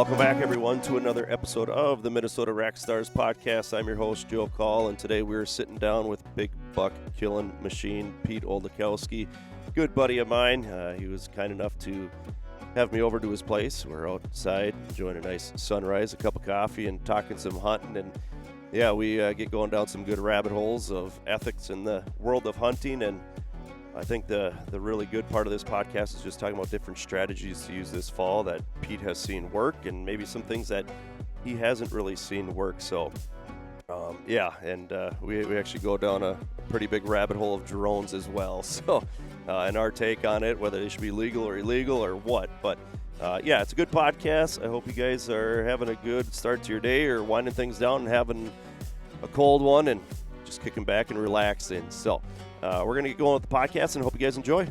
Welcome back, everyone, to another episode of the Minnesota Rackstars Podcast. I'm your host, Joe Call, and today we're sitting down with big buck killing machine Pete Oldakowski, good buddy of mine. He was kind enough to have me over to his place. We're outside enjoying a nice sunrise, a cup of coffee, and talking some hunting. And yeah, we get going down some good rabbit holes of ethics in the world of hunting. And I think the really good part of this podcast is just talking about different strategies to use this fall that Pete has seen work, and maybe some things that he hasn't really seen work. So, we actually go down a pretty big rabbit hole of drones as well. So, and our take on it, whether they should be legal or illegal or what. But, it's a good podcast. I hope you guys are having a good start to your day or winding things down and having a cold one and just kicking back and relaxing. So, we're going to get going with the podcast and hope you guys enjoy.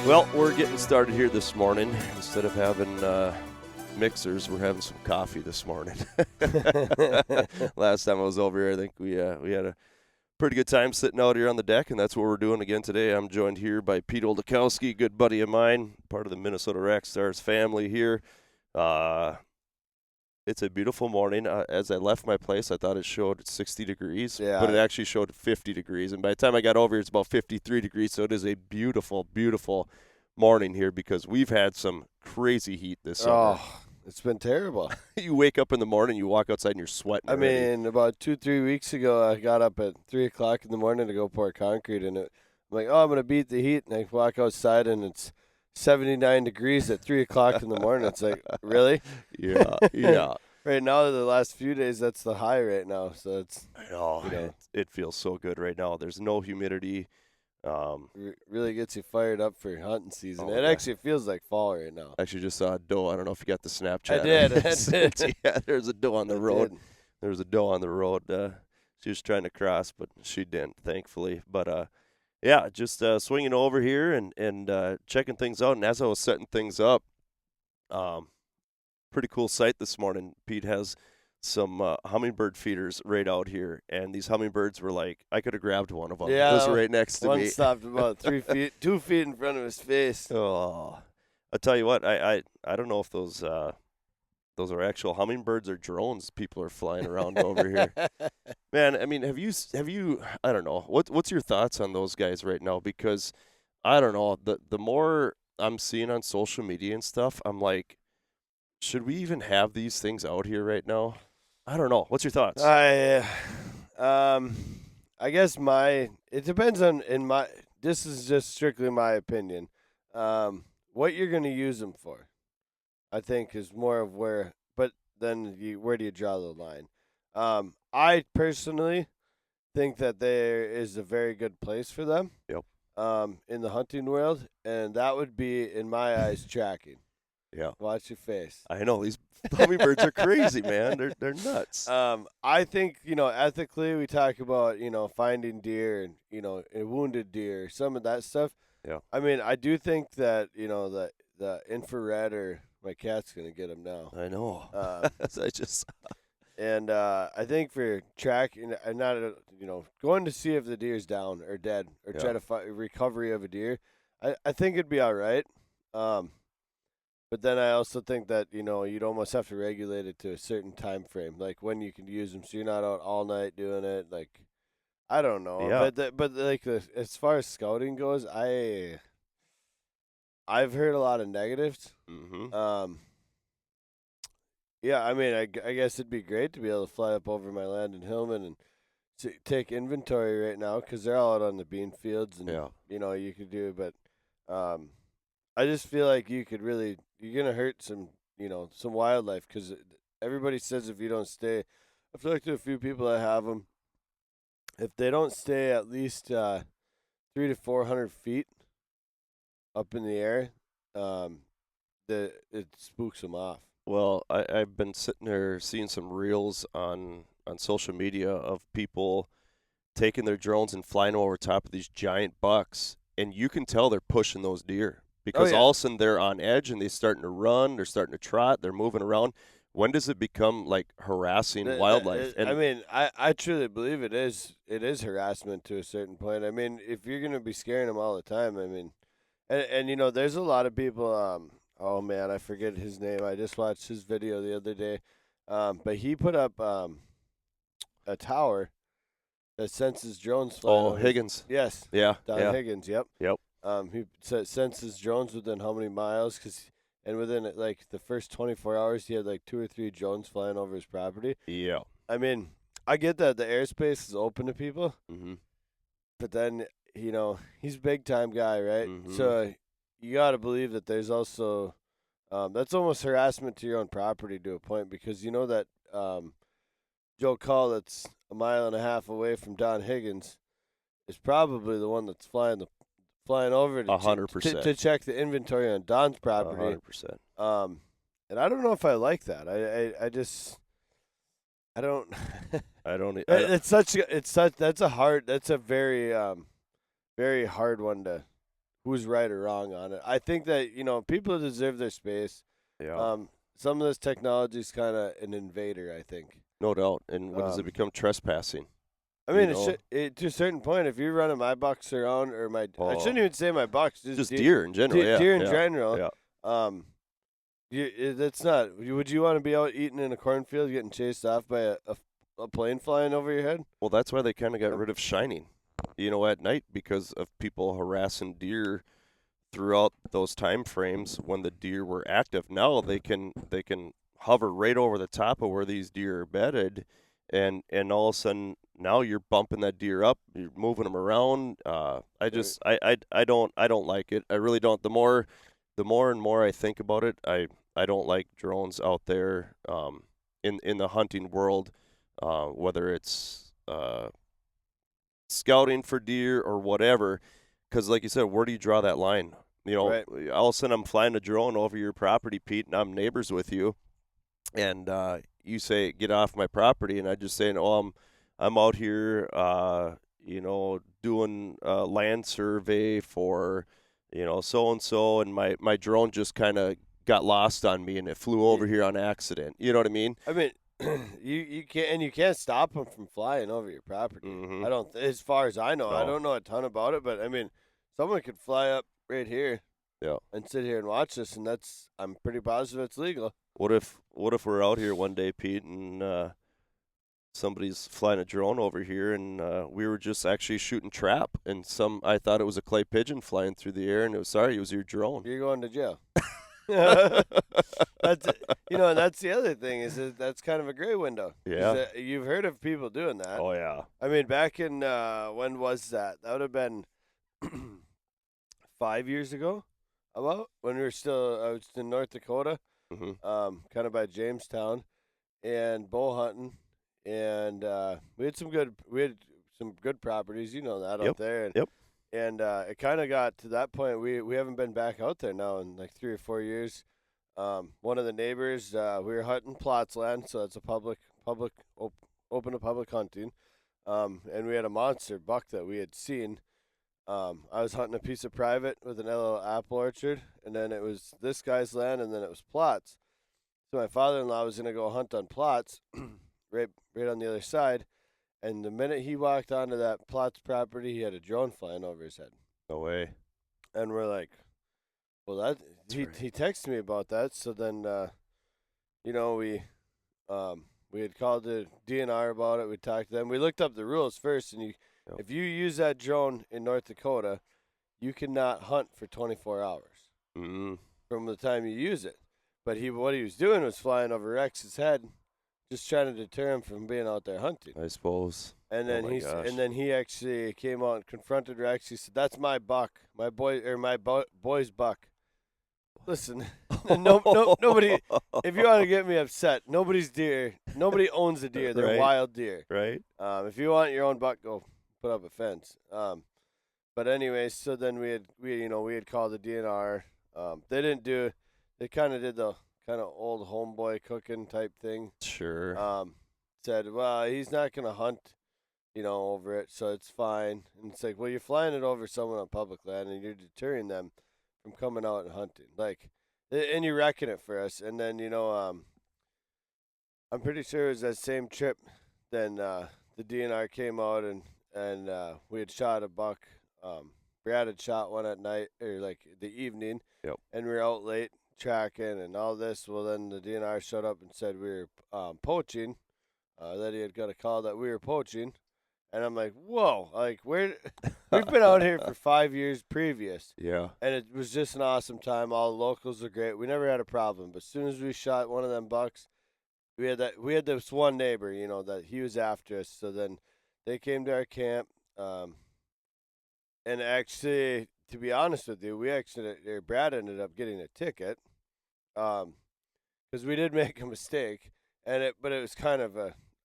Well, we're getting started here this morning. Instead of having mixers, we're having some coffee this morning. Last time I was over here, I think we had a pretty good time sitting out here on the deck, and that's what we're doing again today. I'm joined here by Pete Oldakowski, good buddy of mine, part of the Minnesota Rackstars family here. It's a beautiful morning. As I left my place, I thought it showed 60 degrees, but it actually showed 50 degrees. And by the time I got over here, it's about 53 degrees. So it is a beautiful, beautiful morning here because we've had some crazy heat this summer. Oh, it's been terrible. You wake up in the morning, you walk outside, and you're sweating already. About 2-3 weeks ago, I got up at 3 o'clock in the morning to go pour concrete, and I'm like, I'm going to beat the heat. And I walk outside, and it's 79 degrees at 3 o'clock in the morning. It's like, really? Yeah. Right now, the last few days, that's the high right now. So it's, I know. It feels so good right now. There's no humidity. Really gets you fired up for hunting season. Actually feels like fall right now. I actually just saw a doe. I don't know if you got the Snapchat. I did. Yeah, there's a doe on the road. There was a doe on the road. She was trying to cross, but she didn't, thankfully. But, just swinging over here and checking things out. And as I was setting things up, pretty cool sight this morning. Pete has some hummingbird feeders right out here, and these hummingbirds were like, I could have grabbed one of them. Yeah, it was right next to me. One stopped about 2 feet in front of his face. Oh, I'll tell you what, I don't know if those are actual hummingbirds or drones people are flying around over here. Man, I mean, have you I don't know, what's your thoughts on those guys right now? Because I don't know, the more I'm seeing on social media and stuff, I'm like, should we even have these things out here right now? I don't know. What's your thoughts? I guess it depends on this is just strictly my opinion. What you're going to use them for, I think, is more of where do you draw the line? I personally think that there is a very good place for them. Yep. In the hunting world, and that would be, in my eyes, tracking. Yeah. Watch your face. I know these hummingbirds are crazy, man. They're nuts. I think, ethically we talk about, finding deer and, a wounded deer, some of that stuff. Yeah. I mean, I do think that, the infrared, or my cat's going to get him now. I know. I just and I think for tracking, and not, going to see if the deer's down or dead or try to find recovery of a deer, I think it'd be all right. But then I also think that, you'd almost have to regulate it to a certain time frame, like when you can use them, so you're not out all night doing it. Like, I don't know. Yeah. But as far as scouting goes, I've heard a lot of negatives. Mm-hmm. I mean, I guess it'd be great to be able to fly up over my land in Hillman and take inventory right now, because they're all out on the bean fields, and you could do. But I just feel like you're gonna hurt some wildlife, because everybody says if you don't stay. I've talked to a few people that have them. If they don't stay at least 300 to 400 feet up in the air, it spooks them off. Well, I've been sitting there seeing some reels on social media of people taking their drones and flying over top of these giant bucks, and you can tell they're pushing those deer. Because all of a sudden they're on edge and they're starting to run, they're starting to trot, they're moving around. When does it become like harassing wildlife? I mean, I truly believe it is harassment to a certain point. I mean, if you're going to be scaring them all the time, I mean, and there's a lot of people, oh man, I forget his name. I just watched his video the other day. But he put up a tower that senses drones flying. Oh, Higgins. Yes. Yeah. Don yeah. Higgins. Yep. Yep. He senses drones within how many miles? And within like the first 24 hours, he had like 2 or 3 drones flying over his property. Yeah. I mean, I get that the airspace is open to people, but then he's a big time guy, right? So you got to believe that there's also that's almost harassment to your own property to a point, because you know that Joe Call that's a mile and a half away from Don Higgins is probably the one that's flying over to 100% to check the inventory on Don's property. 100%. And I don't know if I like that. I don't. That's a very hard one to. Who's right or wrong on it? I think that people deserve their space. Yeah. Some of this technology is kind of an invader, I think. No doubt. And when does it become trespassing? I mean, to a certain point, if you're running my bucks around, or I shouldn't even say my bucks, just deer in general. Deer in general. Yeah. That's not. Would you want to be out eating in a cornfield, getting chased off by a plane flying over your head? Well, that's why they kind of got rid of shining, at night, because of people harassing deer throughout those time frames when the deer were active. Now they can hover right over the top of where these deer are bedded, and all of a sudden now you're bumping that deer up, you're moving them around. I don't like it. I really don't. The more and more I think about it, I don't like drones out there in the hunting world, whether it's scouting for deer or whatever, because like you said, where do you draw that line? Right. All of a sudden I'm flying a drone over your property, Pete, and I'm neighbors with you, and you say, get off my property, and I just say, no, I'm out here, doing a land survey for, so-and-so, and my drone just kind of got lost on me, and it flew over here on accident. You know what I mean? I mean, you can't stop them from flying over your property. I don't, as far as I know. No. I don't know a ton about it, but I mean, someone could fly up right here, and sit here and watch this, and I'm pretty positive it's legal. What if we're out here one day, Pete, and somebody's flying a drone over here, and we were just actually shooting trap, and I thought it was a clay pigeon flying through the air, and it was your drone. You're going to jail. That's that's the other thing, is that's kind of a gray window. Yeah, you've heard of people doing that. Oh yeah. I mean, back in when was that? That would have been 5 years ago, about when I was in North Dakota, kind of by Jamestown, and bow hunting, and we had some good properties, out there, and and it kind of got to that point. We haven't been back out there now in like 3 or 4 years. One of the neighbors, we were hunting plots land, so it's a open to public hunting, and we had a monster buck that we had seen. I was hunting a piece of private with an little apple orchard, and then it was this guy's land, and then it was plots. So my father-in-law was gonna go hunt on plots, right on the other side, and the minute he walked onto that plots property, he had a drone flying over his head. No way. And we're like, well, he texted me about that. So then, we had called the DNR about it. We talked to them. We looked up the rules first, and if you use that drone in North Dakota, you cannot hunt for 24 hours from the time you use it. But what he was doing was flying over Rex's head, just trying to deter him from being out there hunting, I suppose. And then he actually came out and confronted Rex. He said, "That's my buck, my boy's buck." Listen, nobody. If you want to get me upset, nobody's deer. Nobody owns a deer. They're Right. wild deer. Right. If you want your own buck, go put up a fence. But anyways, so then we had called the DNR. They didn't do. They kind of did the kind of old homeboy cooking type thing. Sure. Said, well, he's not gonna hunt, over it, so it's fine. And it's like, well, you're flying it over someone on public land, and you're deterring them from coming out and hunting. Like, and you're wrecking it for us. And then, I'm pretty sure it was that same trip. Then the DNR came out and we had shot a buck. Brad had shot one at night, or like the evening. Yep. And we were out late tracking and all this. Well, then the DNR showed up and said we were poaching, that he had got a call that we were poaching. And I'm like, whoa, like, where? We've been out here for 5 years previous. Yeah. And it was just an awesome time. All the locals are great. We never had a problem. But as soon as we shot one of them bucks, we had this one neighbor, that he was after us. So then they came to our camp. And actually, to be honest with you, Brad ended up getting a ticket. Because we did make a mistake. But it was kind of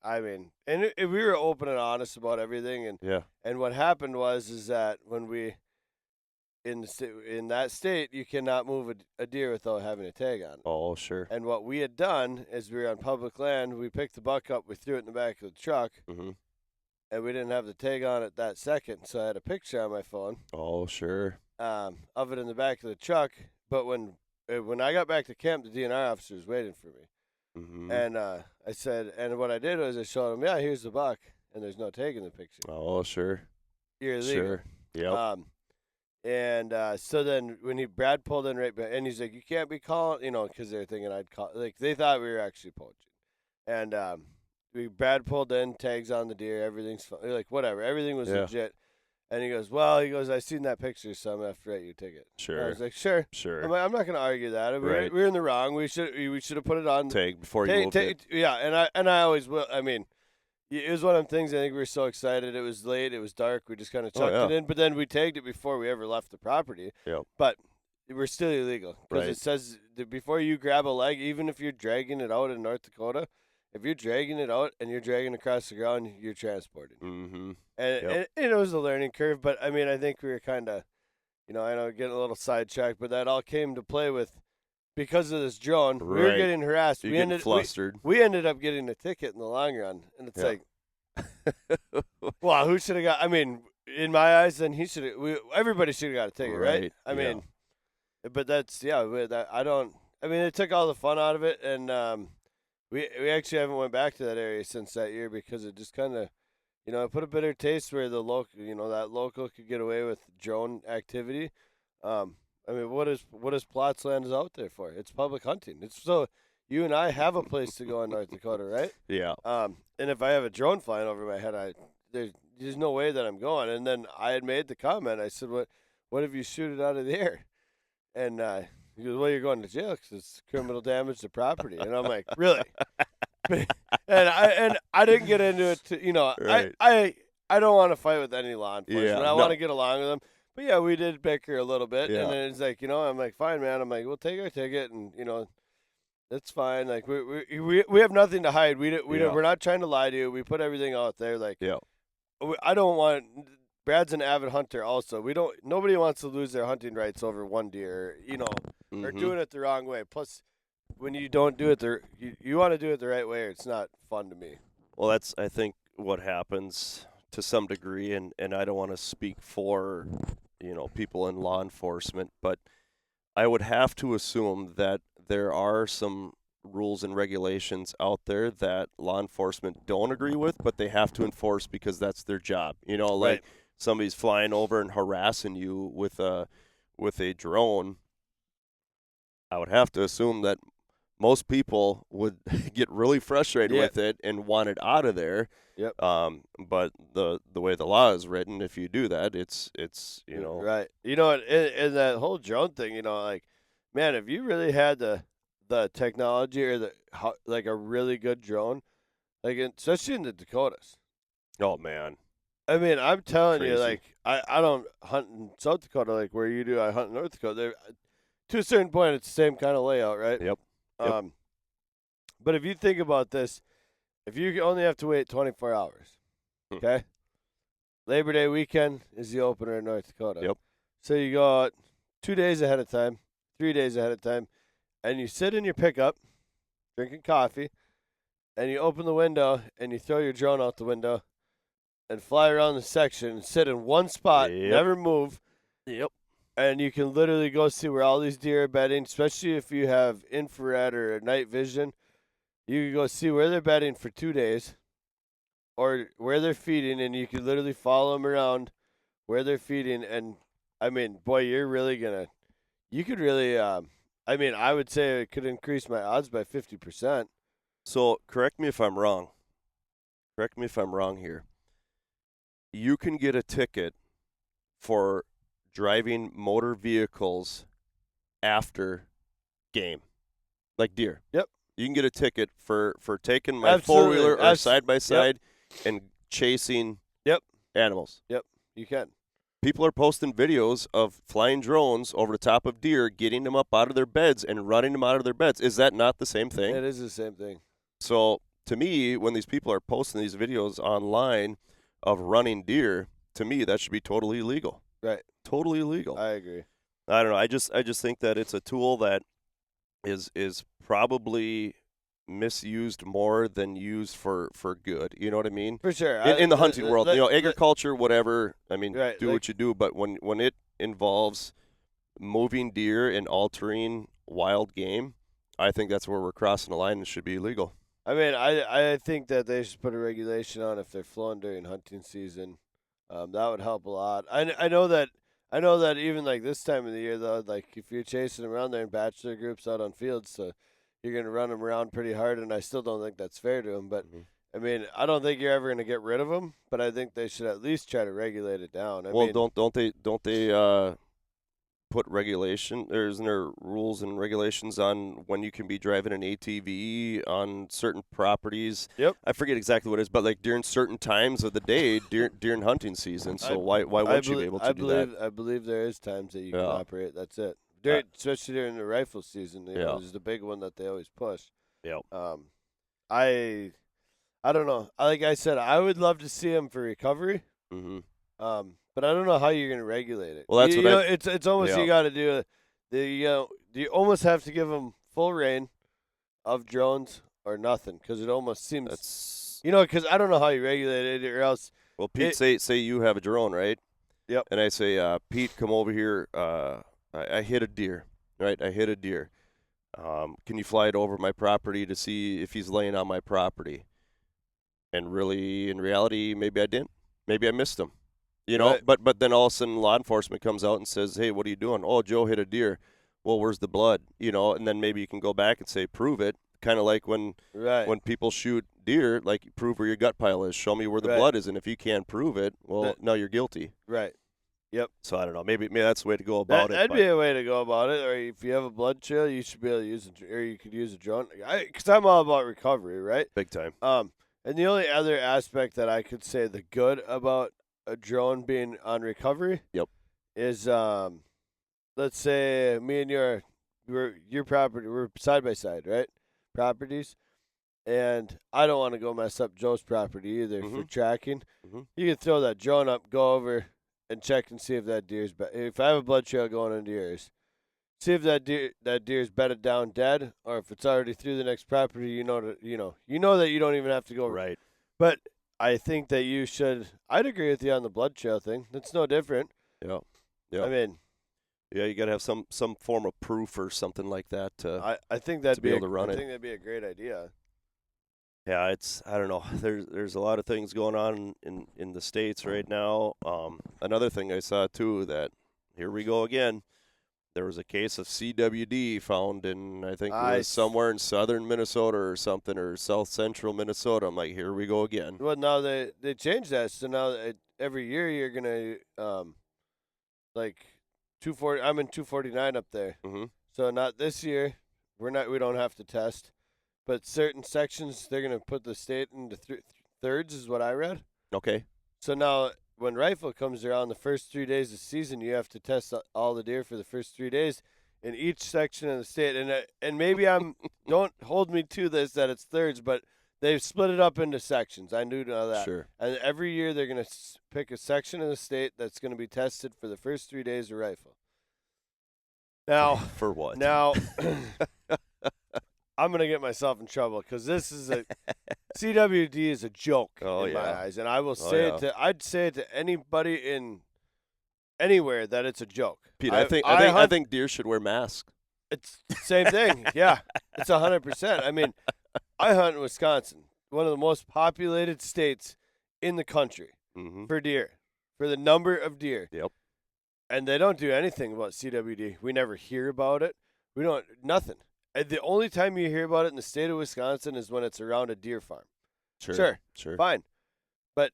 we were open and honest about everything, and what happened is that when we in that state you cannot move a deer without having a tag on it. Oh, sure. And what we had done is we were on public land. We picked the buck up, we threw it in the back of the truck, and we didn't have the tag on it that second. So I had a picture on my phone. Oh, sure. Of it in the back of the truck. But when I got back to camp, the DNR officer was waiting for me. And I said, and what I did was I showed him, yeah, here's the buck, and there's no tag in the picture. Oh, sure. You're illegal. Sure. Yep. So then when Brad pulled in right back, and he's like, you can't be calling, because they're thinking I'd call, like they thought we were actually poaching. And Brad pulled in, tags on the deer, everything's fine. Like, whatever, everything was legit. And he goes, I seen that picture, so I'm going to have to write you a ticket. Sure. And I was like, sure. Sure. I'm not going to argue that. Right. We're in the wrong. We should have put it on. Tag before you moved it. Yeah, and I always will. I mean, it was one of them things. I think we were so excited. It was late. It was dark. We just kind of chucked it in. But then we tagged it before we ever left the property. Yep. But we're still illegal because it says that before you grab a leg, even if you're dragging it out in North Dakota, if you're dragging it out and you're dragging across the ground, you're transporting. Mm-hmm. And it was a learning curve, but I mean, I think we were kind of, I know, getting a little sidetracked, but that all came to play with because of this drone. Right. We were getting harassed. You're getting flustered. We ended up getting a ticket in the long run, and it's like, well, who should have got? I mean, in my eyes, then everybody should have got a ticket, right? I mean, but that's it took all the fun out of it, and we actually haven't went back to that area since that year because it just kind of. It put a bitter taste where the local, that local could get away with drone activity. I mean, what is plots land is out there for? It's public hunting. It's so you and I have a place to go in North Dakota, right? Yeah. And if I have a drone flying over my head, there's no way that I'm going. And then I had made the comment. I said, what if you shoot it out of the air? And he goes, well, you're going to jail because it's criminal damage to property. And I'm like, really? and I didn't get into it. Right. I don't want to fight with any law enforcement. I want to get along with them. But yeah, we did bicker a little bit, and then it's like, I'm like, fine, man. I'm like, we'll take our ticket, and that's fine. Like we have nothing to hide. We're not trying to lie to you. We put everything out there. Like, I don't want. Brad's an avid hunter, also. Nobody wants to lose their hunting rights over one deer, or doing it the wrong way. Plus. When you don't do it, you want to do it the right way, or it's not fun to me. Well, that's, I think, what happens to some degree, and I don't want to speak for, people in law enforcement, but I would have to assume that there are some rules and regulations out there that law enforcement don't agree with, but they have to enforce because that's their job. Like somebody's flying over and harassing you with a drone. I would have to assume that most people would get really frustrated with it and want it out of there. Yep. But the way the law is written, if you do that, it's right. And that whole drone thing, like, man, if you really had the technology or like a really good drone, like especially in the Dakotas. Oh man. I mean, I'm telling you, like, I don't hunt in South Dakota like where you do. I hunt in North Dakota. To a certain point, it's the same kind of layout, right? Yep. But if you think about this, if you only have to wait 24 hours, okay? Labor Day weekend is the opener in North Dakota. Yep. So you go out 2 days ahead of time, 3 days ahead of time, and you sit in your pickup, drinking coffee, and you open the window and you throw your drone out the window and fly around the section and sit in one spot, never move. Yep. And you can literally go see where all these deer are bedding, especially if you have infrared or night vision. You can go see where they're bedding for 2 days or where they're feeding, and you can literally follow them around where they're feeding. And, I mean, boy, you're really going to – you could really I mean, I would say it could increase my odds by 50%. So correct me if I'm wrong. Correct me if I'm wrong here. You can get a ticket for driving motor vehicles after game, like deer. Yep. You can get a ticket for taking my Absolutely. four-wheeler or side-by-side Yep. and chasing Yep. animals. Yep, you can. People are posting videos of flying drones over the top of deer, getting them up out of their beds and running them out of their beds. Is that not the same thing? It is the same thing. So to me, when these people are posting these videos online of running deer, to me that should be totally illegal. Right. Totally illegal. I agree. I don't know. I just think that it's a tool that is probably misused more than used for good. You know what I mean? For sure. In the hunting world, agriculture, whatever. I mean, right, do what you do, but when it involves moving deer and altering wild game, I think that's where we're crossing the line and should be illegal. I mean, I think that they should put a regulation on if they're flowing during hunting season. That would help a lot. I know that even like this time of the year though, like if you're chasing around there in bachelor groups out on fields, so you're going to run them around pretty hard, and I still don't think that's fair to them. But, I mean, I don't think you're ever going to get rid of them, but I think they should at least try to regulate it down. I mean, don't they put regulation? Isn't there rules and regulations on when you can be driving an ATV on certain properties? Yep. I forget exactly what it is, but like during certain times of the day, during hunting season. So why wouldn't you be able to do that? I believe there is times that you can operate. That's it. Especially during the rifle season, is the big one that they always push. Yeah. I don't know. Like I said, I would love to see them for recovery. Mm-hmm. But I don't know how you're going to regulate it. Well, that's it's almost you got to do you almost have to give them full reign of drones or nothing, because it almost seems because I don't know how you regulate it or else. Well, Pete, say you have a drone, right? Yep. And I say, Pete, come over here. I hit a deer, right? I hit a deer. Can you fly it over my property to see if he's laying on my property? And really, in reality, maybe I didn't. Maybe I missed him. Right. But then all of a sudden law enforcement comes out and says, hey, what are you doing? Oh, Joe hit a deer. Well, where's the blood? And then maybe you can go back and say, prove it. Kind of like when people shoot deer, like prove where your gut pile is. Show me where the blood is. And if you can't prove it, well, now you're guilty. Right. Yep. So I don't know. Maybe that's the way to go about it. That'd be a way to go about it. Or if you have a blood trail, you should be able to use or you could use a drone. Because I'm all about recovery, right? Big time. And the only other aspect that I could say the good about a drone being on recovery, is let's say me and your property, we're side by side, right? Properties. And I don't want to go mess up Joe's property either for tracking. Mm-hmm. You can throw that drone up, go over and check and see if that deer's if I have a blood trail going into yours, see if that deer's bedded down dead, or if it's already through the next property. You know that you don't even have to go right. But I think that you should. I'd agree with you on the blood trail thing. That's no different. Yeah. I mean, you got to have some form of proof or something like that. I think that'd be able to run it. I think that'd be a great idea. Yeah, I don't know. There's a lot of things going on in the States right now. Another thing I saw too, that here we go again. There was a case of CWD found in, I think it was somewhere in southern Minnesota or something, or south central Minnesota. I'm like, here we go again. Well, now they changed that, so now every year you're gonna like 240. I'm in 249 up there. Mm-hmm. So not this year. We don't have to test. But certain sections, they're going to put the state into thirds, is what I read. Okay. So now, when rifle comes around, the first 3 days of the season, you have to test all the deer for the first 3 days in each section of the state. And maybe don't hold me to this that it's thirds, but they've split it up into sections. I do know that. Sure. And every year they're going to pick a section of the state that's going to be tested for the first 3 days of rifle. Now, for what? Now. I'm going to get myself in trouble because this is CWD is a joke in my eyes. And I will say I'd say it to anybody anywhere that it's a joke. Pete, I think deer should wear masks. It's the same thing. Yeah, it's 100%. I mean, I hunt in Wisconsin, one of the most populated states in the country for deer, for the number of deer. Yep. And they don't do anything about CWD. We never hear about it. We don't nothing. The only time you hear about it in the state of Wisconsin is when it's around a deer farm. Sure, fine, but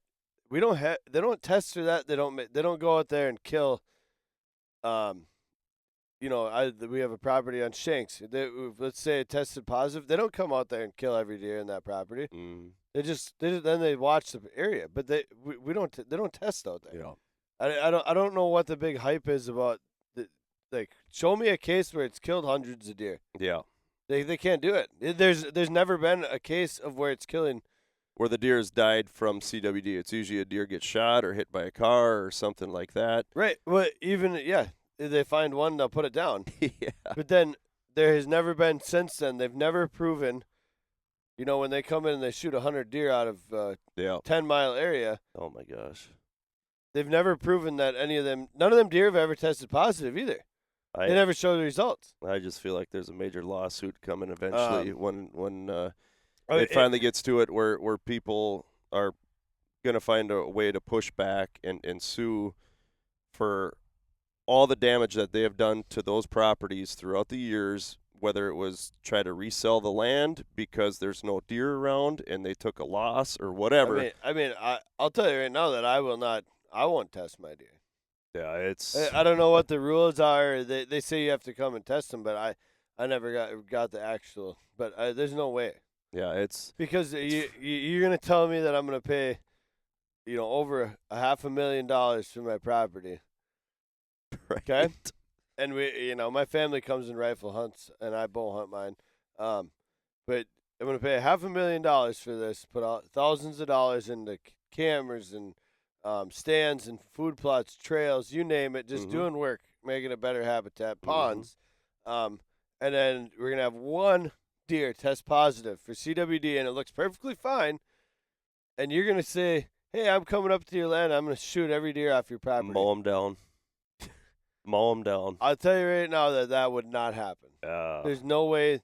we don't have. They don't test for that. They don't go out there and kill. We have a property on Shanks. Let's say it tested positive. They don't come out there and kill every deer in that property. Then they watch the area, but they don't test out there. Yeah. I don't know what the big hype is about. Show me a case where it's killed hundreds of deer. Yeah. They can't do it. There's never been a case of where it's killing. Where the deer has died from CWD. It's usually a deer gets shot or hit by a car or something like that. Right. Well, if they find one, they'll put it down. Yeah. But then there has never been since then. They've never proven. When they come in and they shoot 100 deer out of 10-mile area. Oh my gosh. They've never proven that none of them deer have ever tested positive either. They never show the results. I just feel like there's a major lawsuit coming eventually when it finally gets to it where people are going to find a way to push back and sue for all the damage that they have done to those properties throughout the years, whether it was try to resell the land because there's no deer around and they took a loss or whatever. I'll tell you right now that I won't test my deer. Yeah, I don't know what the rules are. They say you have to come and test them, but I never got the actual. But there's no way. Yeah, it's because you're gonna tell me that I'm gonna pay, over $500,000 for my property. Right. Okay. And my family comes and rifle hunts, and I bow hunt mine. But I'm gonna pay $500,000 for this. Put out thousands of dollars into cameras and stands and food plots, trails, you name it, just doing work, making a better habitat, ponds. And then we're gonna have one deer test positive for CWD, and it looks perfectly fine. And you're gonna say, "Hey, I'm coming up to your land. I'm gonna shoot every deer off your property. Mow them down." Mow them down. I'll tell you right now that would not happen. There's no way,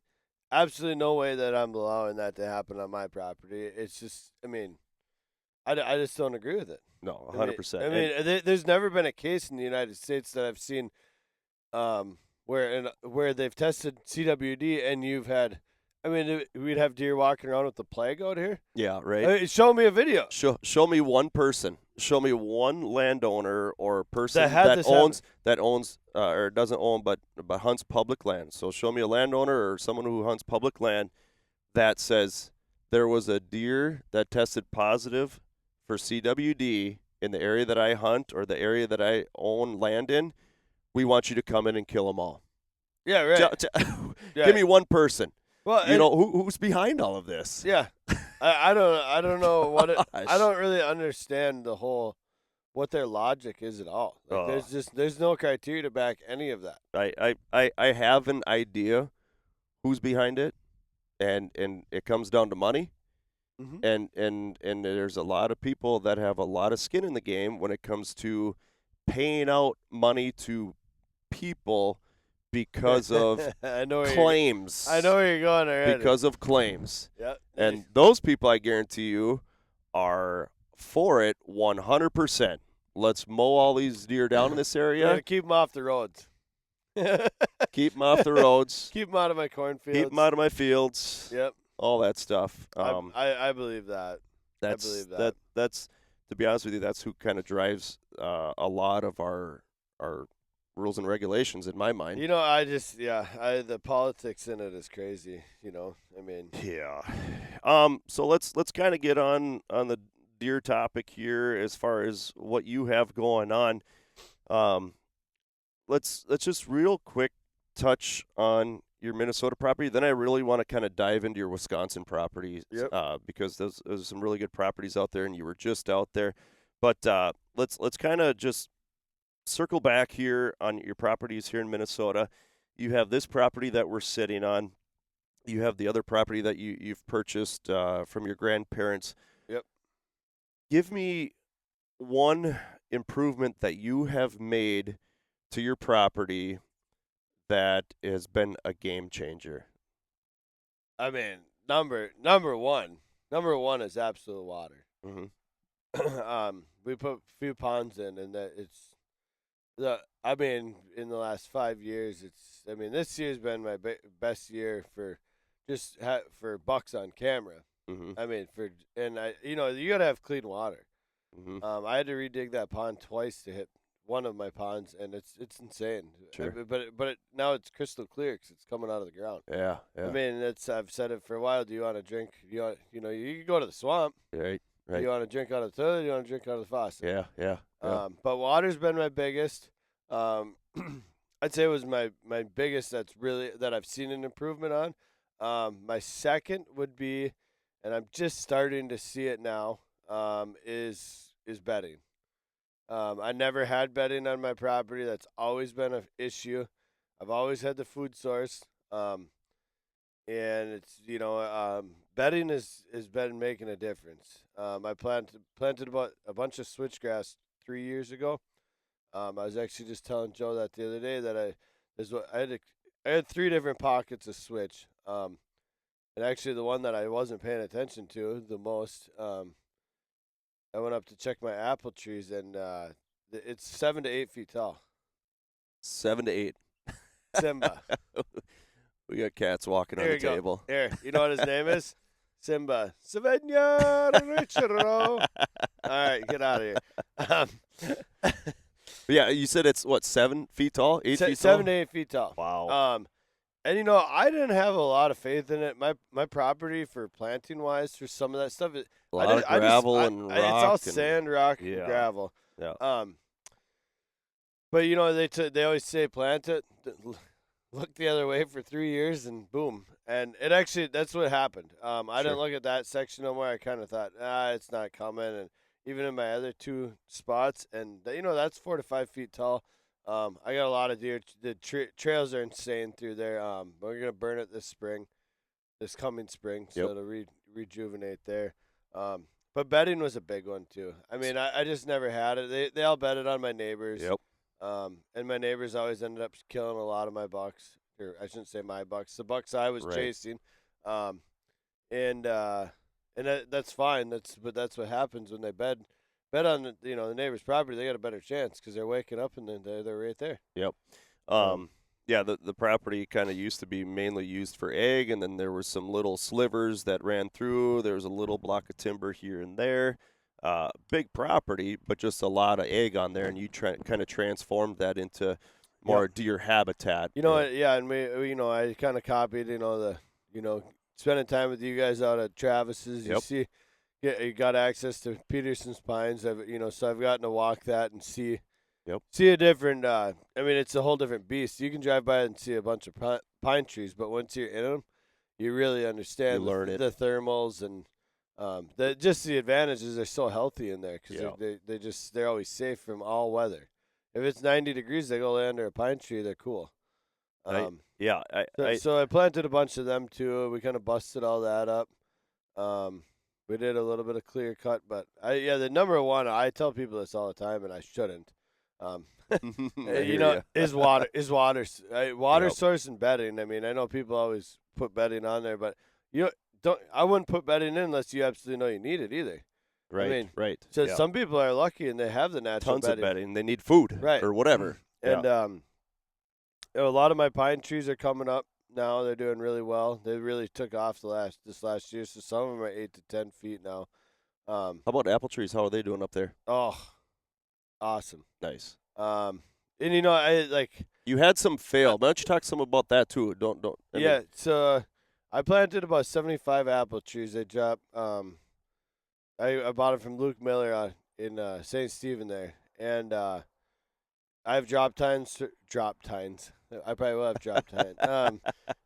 absolutely no way that I'm allowing that to happen on my property. It's just, I just don't agree with it. No, 100%. There's never been a case in the United States that I've seen where they've tested CWD and you've had, we'd have deer walking around with the plague out here. Yeah, right. Show me a video. Show me one person. Show me one landowner or person that owns or doesn't own but hunts public land. So show me a landowner or someone who hunts public land that says there was a deer that tested positive for CWD in the area that I hunt or the area that I own land in. We want you to come in and kill them all. Yeah, right. Give me one person. Well, who's behind all of this? Yeah, I don't know what I don't really understand what their logic is at all. There's no criteria to back any of that. I have an idea who's behind it, and it comes down to money. And there's a lot of people that have a lot of skin in the game when it comes to paying out money to people because of claims. I know where you're going already. Because of claims. Yep. And those people, I guarantee you, are for it 100%. Let's mow all these deer down in this area. Keep them off the roads. Keep them off the roads. Keep them out of my cornfields. Keep them out of my fields. Yep. All that stuff. I believe that. I believe that. That's, to be honest with you, that's who kind of drives a lot of our rules and regulations in my mind. The politics in it is crazy. Yeah. So let's kind of get on the deer topic here as far as what you have going on. Let's just real quick touch on your Minnesota property. Then I really want to kind of dive into your Wisconsin properties because there's some really good properties out there, and you were just out there. But let's kind of just circle back here on your properties here in Minnesota. You have this property that we're sitting on. You have the other property that you've purchased from your grandparents. Yep. Give me one improvement that you have made to your property that has been a game changer. Number one is absolute water. Mm-hmm. We put a few ponds in, and that in the last 5 years, this year's been my best year for just for bucks on camera. Mm-hmm. You gotta have clean water. Mm-hmm. I had to redig that pond twice to hit one of my ponds, and it's insane. Sure. Now it's crystal clear because it's coming out of the ground. Yeah. I've said it for a while. Do you want to drink? You can go to the swamp. Right. Do you want to drink out of the toilet? Or do you want to drink out of the faucet? Yeah. But water's been my biggest. I'd say it was my biggest. That I've seen an improvement on. My second would be, and I'm just starting to see it now. Is bedding. I never had bedding on my property. That's always been an issue. I've always had the food source. And it's bedding has been making a difference. I planted about a bunch of switchgrass 3 years ago. I was actually just telling Joe that the other day that I had 3 different pockets of switch. And actually the one that I wasn't paying attention to the most, I went up to check my apple trees, and it's 7 to 8 feet tall. 7 to 8. Simba. We got cats walking on the table. Here, you know what his name is? Simba. Savannah Richero. All right, get out of here. Yeah, you said it's, 7 feet tall? 8 feet tall? 7 to 8 feet tall. Wow. And I didn't have a lot of faith in it. My property for planting wise for some of that stuff, a lot of gravel and rock. It's all sand, rock, and gravel. Yeah. But they always say plant it, look the other way for 3 years, and boom. And it actually, that's what happened. I didn't look at that section no more. I kind of thought, it's not coming. And even in my other 2 spots, and that's 4 to 5 feet tall. I got a lot of deer. The trails are insane through there. We're gonna burn it this coming spring, so it'll rejuvenate there. But bedding was a big one too. I just never had it. They all bedded on my neighbors. Yep. And my neighbors always ended up killing a lot of my bucks. Or I shouldn't say my bucks. The bucks I was chasing. And that's fine. But that's what happens when they bed on the neighbor's property. They got a better chance because they're waking up and then they're right there. Yep. Yeah, the property kind of used to be mainly used for egg, and then there were some little slivers that ran through. There was a little block of timber here and there. Big property, but just a lot of egg on there, and you kind of transformed that into more deer habitat. And we I kind of copied, spending time with you guys out at Travis's. You see, you got access to Peterson's Pines. So I've gotten to walk that and see. Yep. See a different. It's a whole different beast. You can drive by and see a bunch of pine trees, but once you're in them, you really understand the thermals and the advantages. They're so healthy in there because they're always safe from all weather. If it's 90 degrees, they go lay under a pine tree. They're cool. So I planted a bunch of them too. We kind of busted all that up. We did a little bit of clear cut, but the number one, I tell people this all the time, and I shouldn't. Is water source and bedding. I know people always put bedding on there, but I wouldn't put bedding in unless you absolutely know you need it either. Right. Right. So some people are lucky and they have the natural tons of bedding. They need food, or whatever. And a lot of my pine trees are coming up now. They're doing really well. They really took off this last year. So some of them are 8 to 10 feet now. How about apple trees? How are they doing up there? Oh, awesome. Nice. You had some fail. Why don't you talk some about that too? So I planted about 75 apple trees. They dropped. I bought it from Luke Miller in St. Stephen there, and I have drop tines. I probably will have drop tines.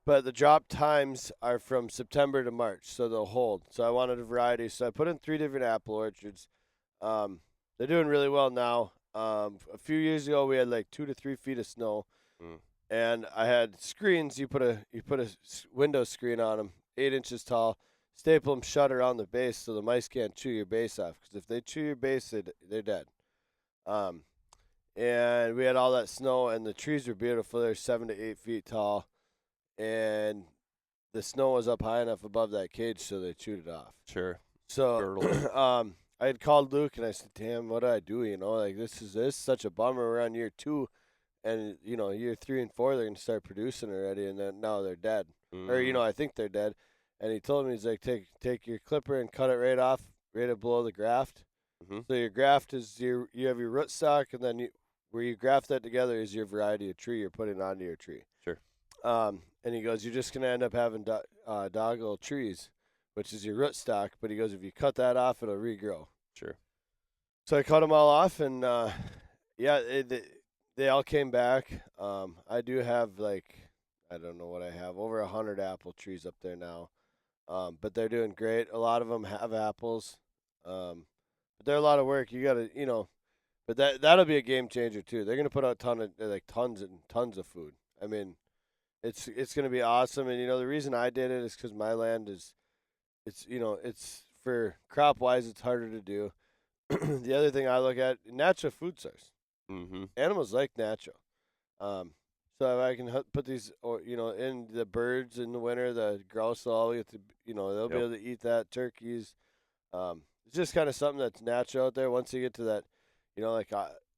But the drop times are from September to March, so they'll hold. So I wanted a variety, so I put in 3 different apple orchards. They're doing really well now. A few years ago, we had like 2 to 3 feet of snow, and I had screens. You put a window screen on them, 8 inches tall. Staple them shut around the base so the mice can't chew your base off. Because if they chew your base, they're dead. And we had all that snow, and the trees were beautiful. They're 7 to 8 feet tall, and the snow was up high enough above that cage, so they chewed it off. Sure. So I had called Luke and I said, damn, what do I do? Like this is such a bummer. We're on year 2, and year 3 and 4 they're gonna start producing already, and then now they're dead, or I think they're dead. And he told me, he's like, take your clipper and cut it right off, right below the graft. So your graft is you have your rootstock, and then where you graft that together is your variety of tree you're putting onto your tree. Sure. And he goes, you're just gonna end up having doggle trees, which is your rootstock. But he goes, if you cut that off, it'll regrow. Sure. So I cut them all off, and they all came back. I do have I don't know what I have, over 100 apple trees up there now. But they're doing great. A lot of them have apples. But they're a lot of work. You got to, but that'll be a game changer too. They're going to put out tons and tons of food. I mean, it's going to be awesome. And, the reason I did it is because my land it's for crop wise, it's harder to do. The other thing I look at, natural food source. Animals like natural. So if I can put these, in the birds in the winter, the grouse will all get to, they'll be able to eat that. Turkeys. It's just kind of something that's natural out there. Once you get to that,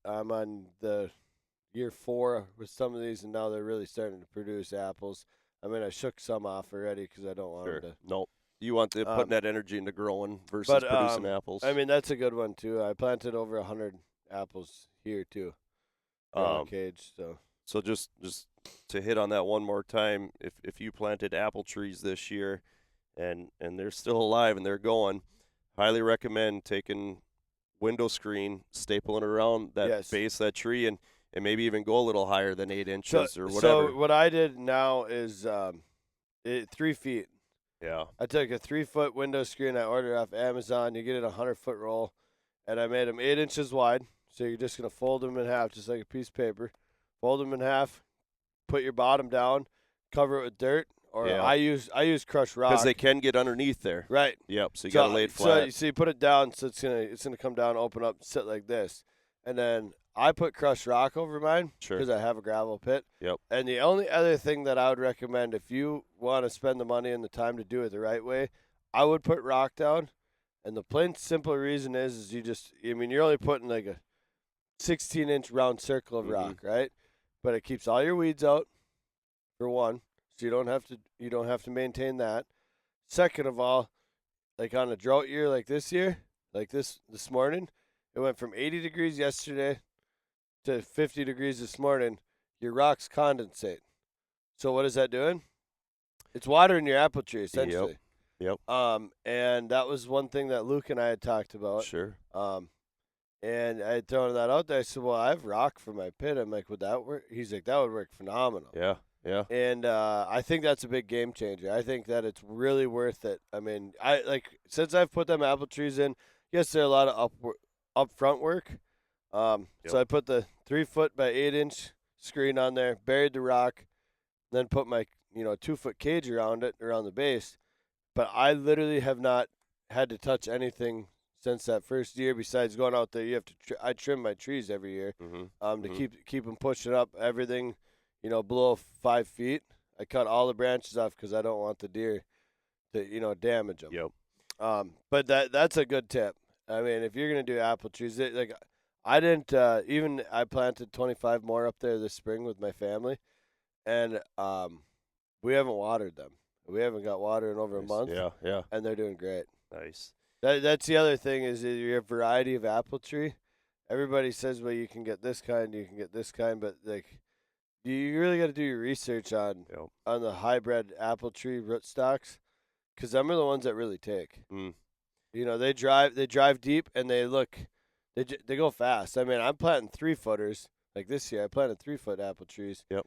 I'm on the year 4 with some of these, and now they're really starting to produce apples. I mean, I shook some off already because I don't want them to. Nope. You want to putting that energy into growing versus producing apples. I mean, that's a good one too. I planted over 100 apples here too. Cage, So just to hit on that one more time, if you planted apple trees this year and they're still alive and they're going, highly recommend taking window screen, stapling around that base of that tree, and maybe even go a little higher than 8 inches or whatever. So what I did now is 3 feet. Yeah. I took a 3-foot window screen I ordered off Amazon. You get it a 100-foot roll, and I made them 8 inches wide. So you're just going to fold them in half just like a piece of paper. Fold them in half, put your bottom down, cover it with dirt, or I use crushed rock. Because they can get underneath there. Right. Yep, so you got to lay it flat. So you put it down, so it's gonna come down, open up, sit like this. And then I put crushed rock over mine because I have a gravel pit. Yep. And the only other thing that I would recommend, if you want to spend the money and the time to do it the right way, I would put rock down. And the plain simple reason is you're only putting like a 16-inch round circle of rock, right? But it keeps all your weeds out, for one, so you don't have to maintain that. Second of all, like on a drought year like this year, like this morning, it went from 80 degrees yesterday to 50 degrees this morning. Your rocks condensate. So what is that doing? It's watering your apple tree essentially. Yep. And that was one thing that Luke and I had talked about. Sure. And I had thrown that out there. I said, well, I have rock for my pit. I'm like, would that work? He's like, that would work phenomenal. Yeah. And I think that's a big game changer. I think that it's really worth it. I mean, since I've put them apple trees in, yes, there are a lot of upfront work. So I put the 3-foot by 8-inch screen on there, buried the rock, then put my 2-foot cage around it, around the base. But I literally have not had to touch anything since that first year. Besides going out there, I trim my trees every year to keep them pushing up. Everything, below 5 feet. I cut all the branches off because I don't want the deer to damage them. Yep. But that's a good tip. I mean, if you're gonna do apple trees, I didn't I planted 25 more up there this spring with my family, and we haven't watered them. We haven't got water in over a month. Yeah. And they're doing great. Nice. That's the other thing is your variety of apple tree. Everybody says, well, you can get this kind, but you really got to do your research on the hybrid apple tree rootstocks, because them are the ones that really take. They drive deep, and they go fast. I mean, I'm planting 3-footers. Like this year, I planted 3-foot apple trees. Yep.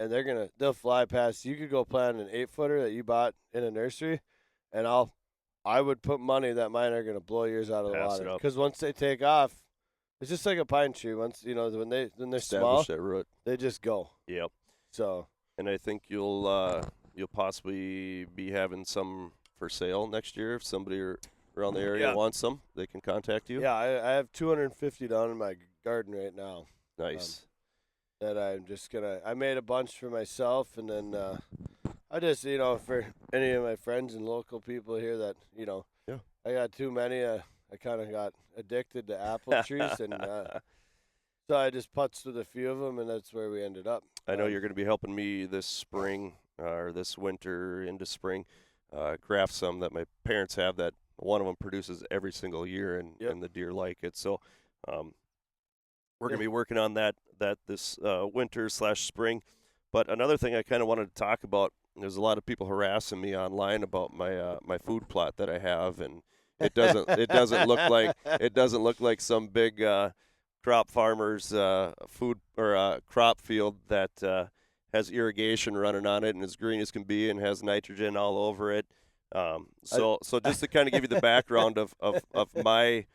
And they'll fly past. You could go plant an 8-footer that you bought in a nursery, and I would put money that mine are gonna blow yours out of the water. Because once they take off, it's just like a pine tree. Once when they're small, that root, they just go. Yep. So. And I think you'll possibly be having some for sale next year. If somebody around the area wants some, they can contact you. Yeah, I have 250 down in my garden right now. Nice. That I'm just I made a bunch for myself, and then I just, for any of my friends and local people here that, I got too many, I kind of got addicted to apple trees, and so I just putzed with a few of them, and that's where we ended up. I know you're going to be helping me this spring or this winter into spring graft some that my parents have that one of them produces every single year, and the deer like it. So we're going to be working on that this winter/spring. But another thing I kind of wanted to talk about, there's a lot of people harassing me online about my food plot that I have, and it doesn't look like some big crop farmer's food or crop field that has irrigation running on it and as green as can be and has nitrogen all over it. So just to kind of give you the background of my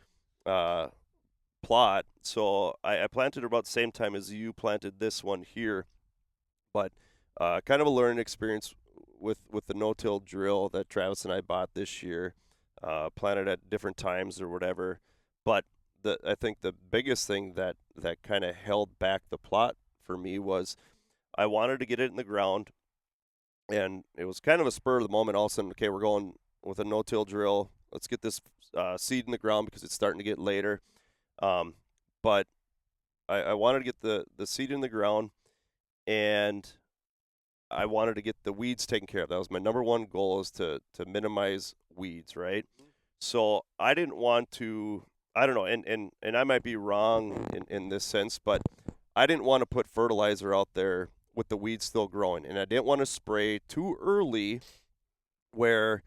plot, so I planted about the same time as you planted this one here, but kind of a learning experience with the no-till drill that Travis and I bought this year, planted at different times or whatever. But I think the biggest thing that kind of held back the plot for me was I wanted to get it in the ground, and it was kind of a spur of the moment. All of a sudden, okay, we're going with a no-till drill. Let's get this seed in the ground because it's starting to get later. But I wanted to get the seed in the ground, and I wanted to get the weeds taken care of. That was my number one goal, is to minimize weeds, right? So I didn't want to, I don't know, and I might be wrong in this sense, but I didn't want to put fertilizer out there with the weeds still growing, and I didn't want to spray too early where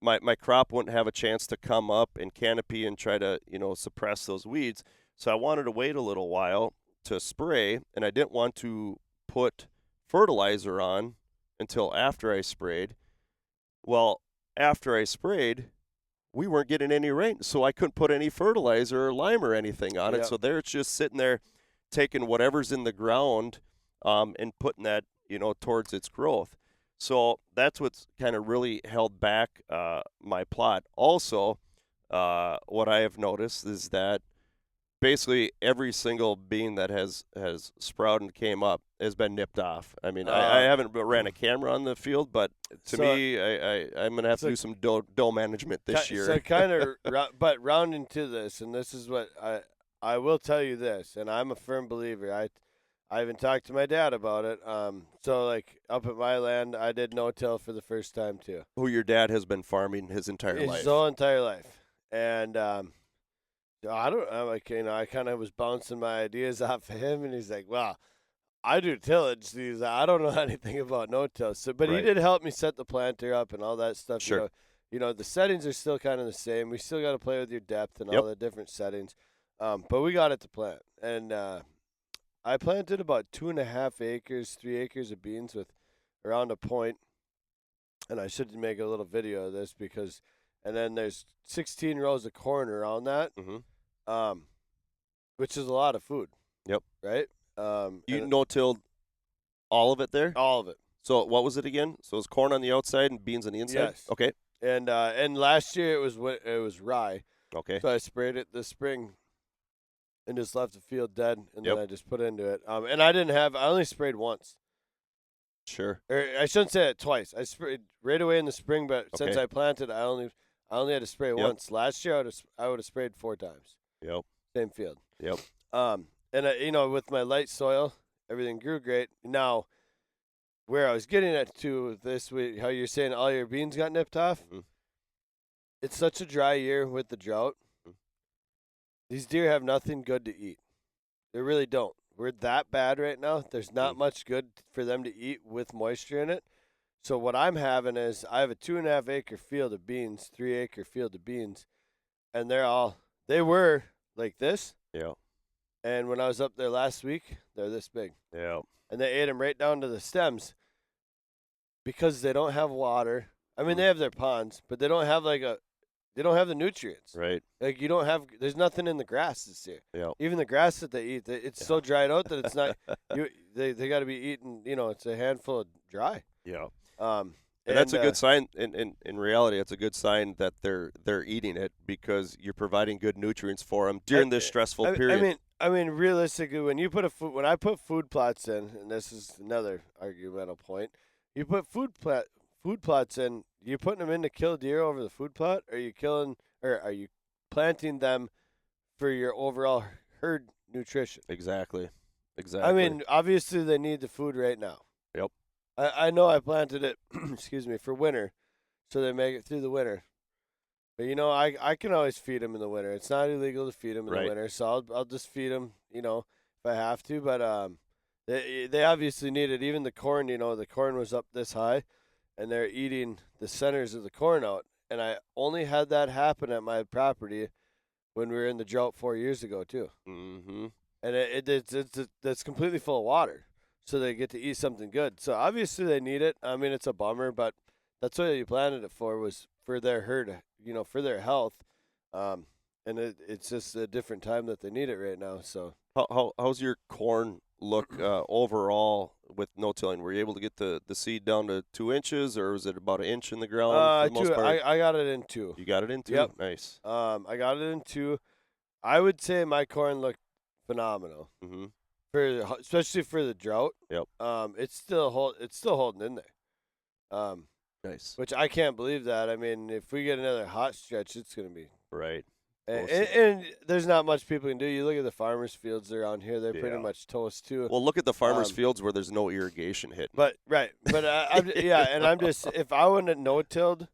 my crop wouldn't have a chance to come up and canopy and try to, suppress those weeds. So I wanted to wait a little while to spray, and I didn't want to put fertilizer on until after I sprayed. Well, after I sprayed, we weren't getting any rain, so I couldn't put any fertilizer or lime or anything on it. So there it's just sitting there taking whatever's in the ground and putting that, towards its growth. So that's what's kind of really held back my plot. Also, what I have noticed is that basically every single bean that has sprouted and came up has been nipped off. I mean, I haven't ran a camera on the field, but to me, I'm going to have to do some doe management this year. So kind of, but rounding to this, and this is what I will tell you this, and I'm a firm believer. I even talked to my dad about it. So, like, up at my land, I did no-till for the first time, too. Who your dad has been farming his entire life. His whole entire life. And I kind of was bouncing my ideas off of him, and he's like, well, I do tillage. He's like, I don't know anything about no-till. So, but He did help me set the planter up and all that stuff. Sure. The settings are still kind of the same. We still got to play with your depth and all the different settings. But we got it to plant. And I planted about 2.5 acres, 3 acres of beans with around a point. And I should make a little video of this and then there's 16 rows of corn around that, which is a lot of food. Yep. Right? You no-tilled all of it there? All of it. So what was it again? So it was corn on the outside and beans on the inside? Yes. Okay. And last year it was rye. Okay. So I sprayed it this spring and just left the field dead, and then I just put into it. And I only sprayed once. Sure. Or I shouldn't say it twice. I sprayed right away in the spring, but since I planted, I only had to spray once. Last year I would have sprayed 4 times. Yep. Same field. Yep. And with my light soil, everything grew great. Now, where I was getting at to this week, how you're saying all your beans got nipped off. Mm-hmm. It's such a dry year with the drought. Mm-hmm. These deer have nothing good to eat. They really don't. We're that bad right now. There's not much good for them to eat with moisture in it. So what I'm having is I have a 2.5 acre field of beans, 3 acre field of beans, and they were like this. Yeah. And when I was up there last week, they're this big. Yeah. And they ate them right down to the stems because they don't have water. I mean, they have their ponds, but they don't have they don't have the nutrients. Right. Like there's nothing in the grass this year. Yeah. Even the grass that they eat, it's so dried out that it's not, they got to be eating, it's a handful of dry. Yeah. And that's a good sign. In reality, it's a good sign that they're eating it because you're providing good nutrients for them during this stressful period. I mean, realistically, when I put food plots in, and this is another argumental point, you put food plots in. You putting them in to kill deer over the food plot? Or are you planting them for your overall herd nutrition. Exactly. Exactly. I mean, obviously they need the food right now. Yep. I know I planted it, excuse me, for winter, so they make it through the winter. But I can always feed them in the winter. It's not illegal to feed them in the winter, so I'll just feed them, if I have to. But they obviously need it. Even the corn, the corn was up this high, and they're eating the centers of the corn out. And I only had that happen at my property when we were in the drought 4 years ago too. Mm-hmm. And it's completely full of water, so they get to eat something good. So obviously they need it. I mean, it's a bummer, but that's what you planted it for, was for their herd, for their health. And it's just a different time that they need it right now. So how's your corn look overall with no tilling? Were you able to get the seed down to 2 inches, or was it about an inch in the ground for the most part? I got it in 2. You got it in 2? Yep. Nice. I got it in 2. I would say my corn looked phenomenal. Mm-hmm. Especially for the drought. Yep. It's still holding in there. Nice. Which I can't believe that. I mean, if we get another hot stretch, it's going to be right. And there's not much people can do. You look at the farmers' fields around here; they're pretty much toast too. Well, look at the farmers' fields where there's no irrigation hitting. But I'm just, if I wouldn't have no-tilled,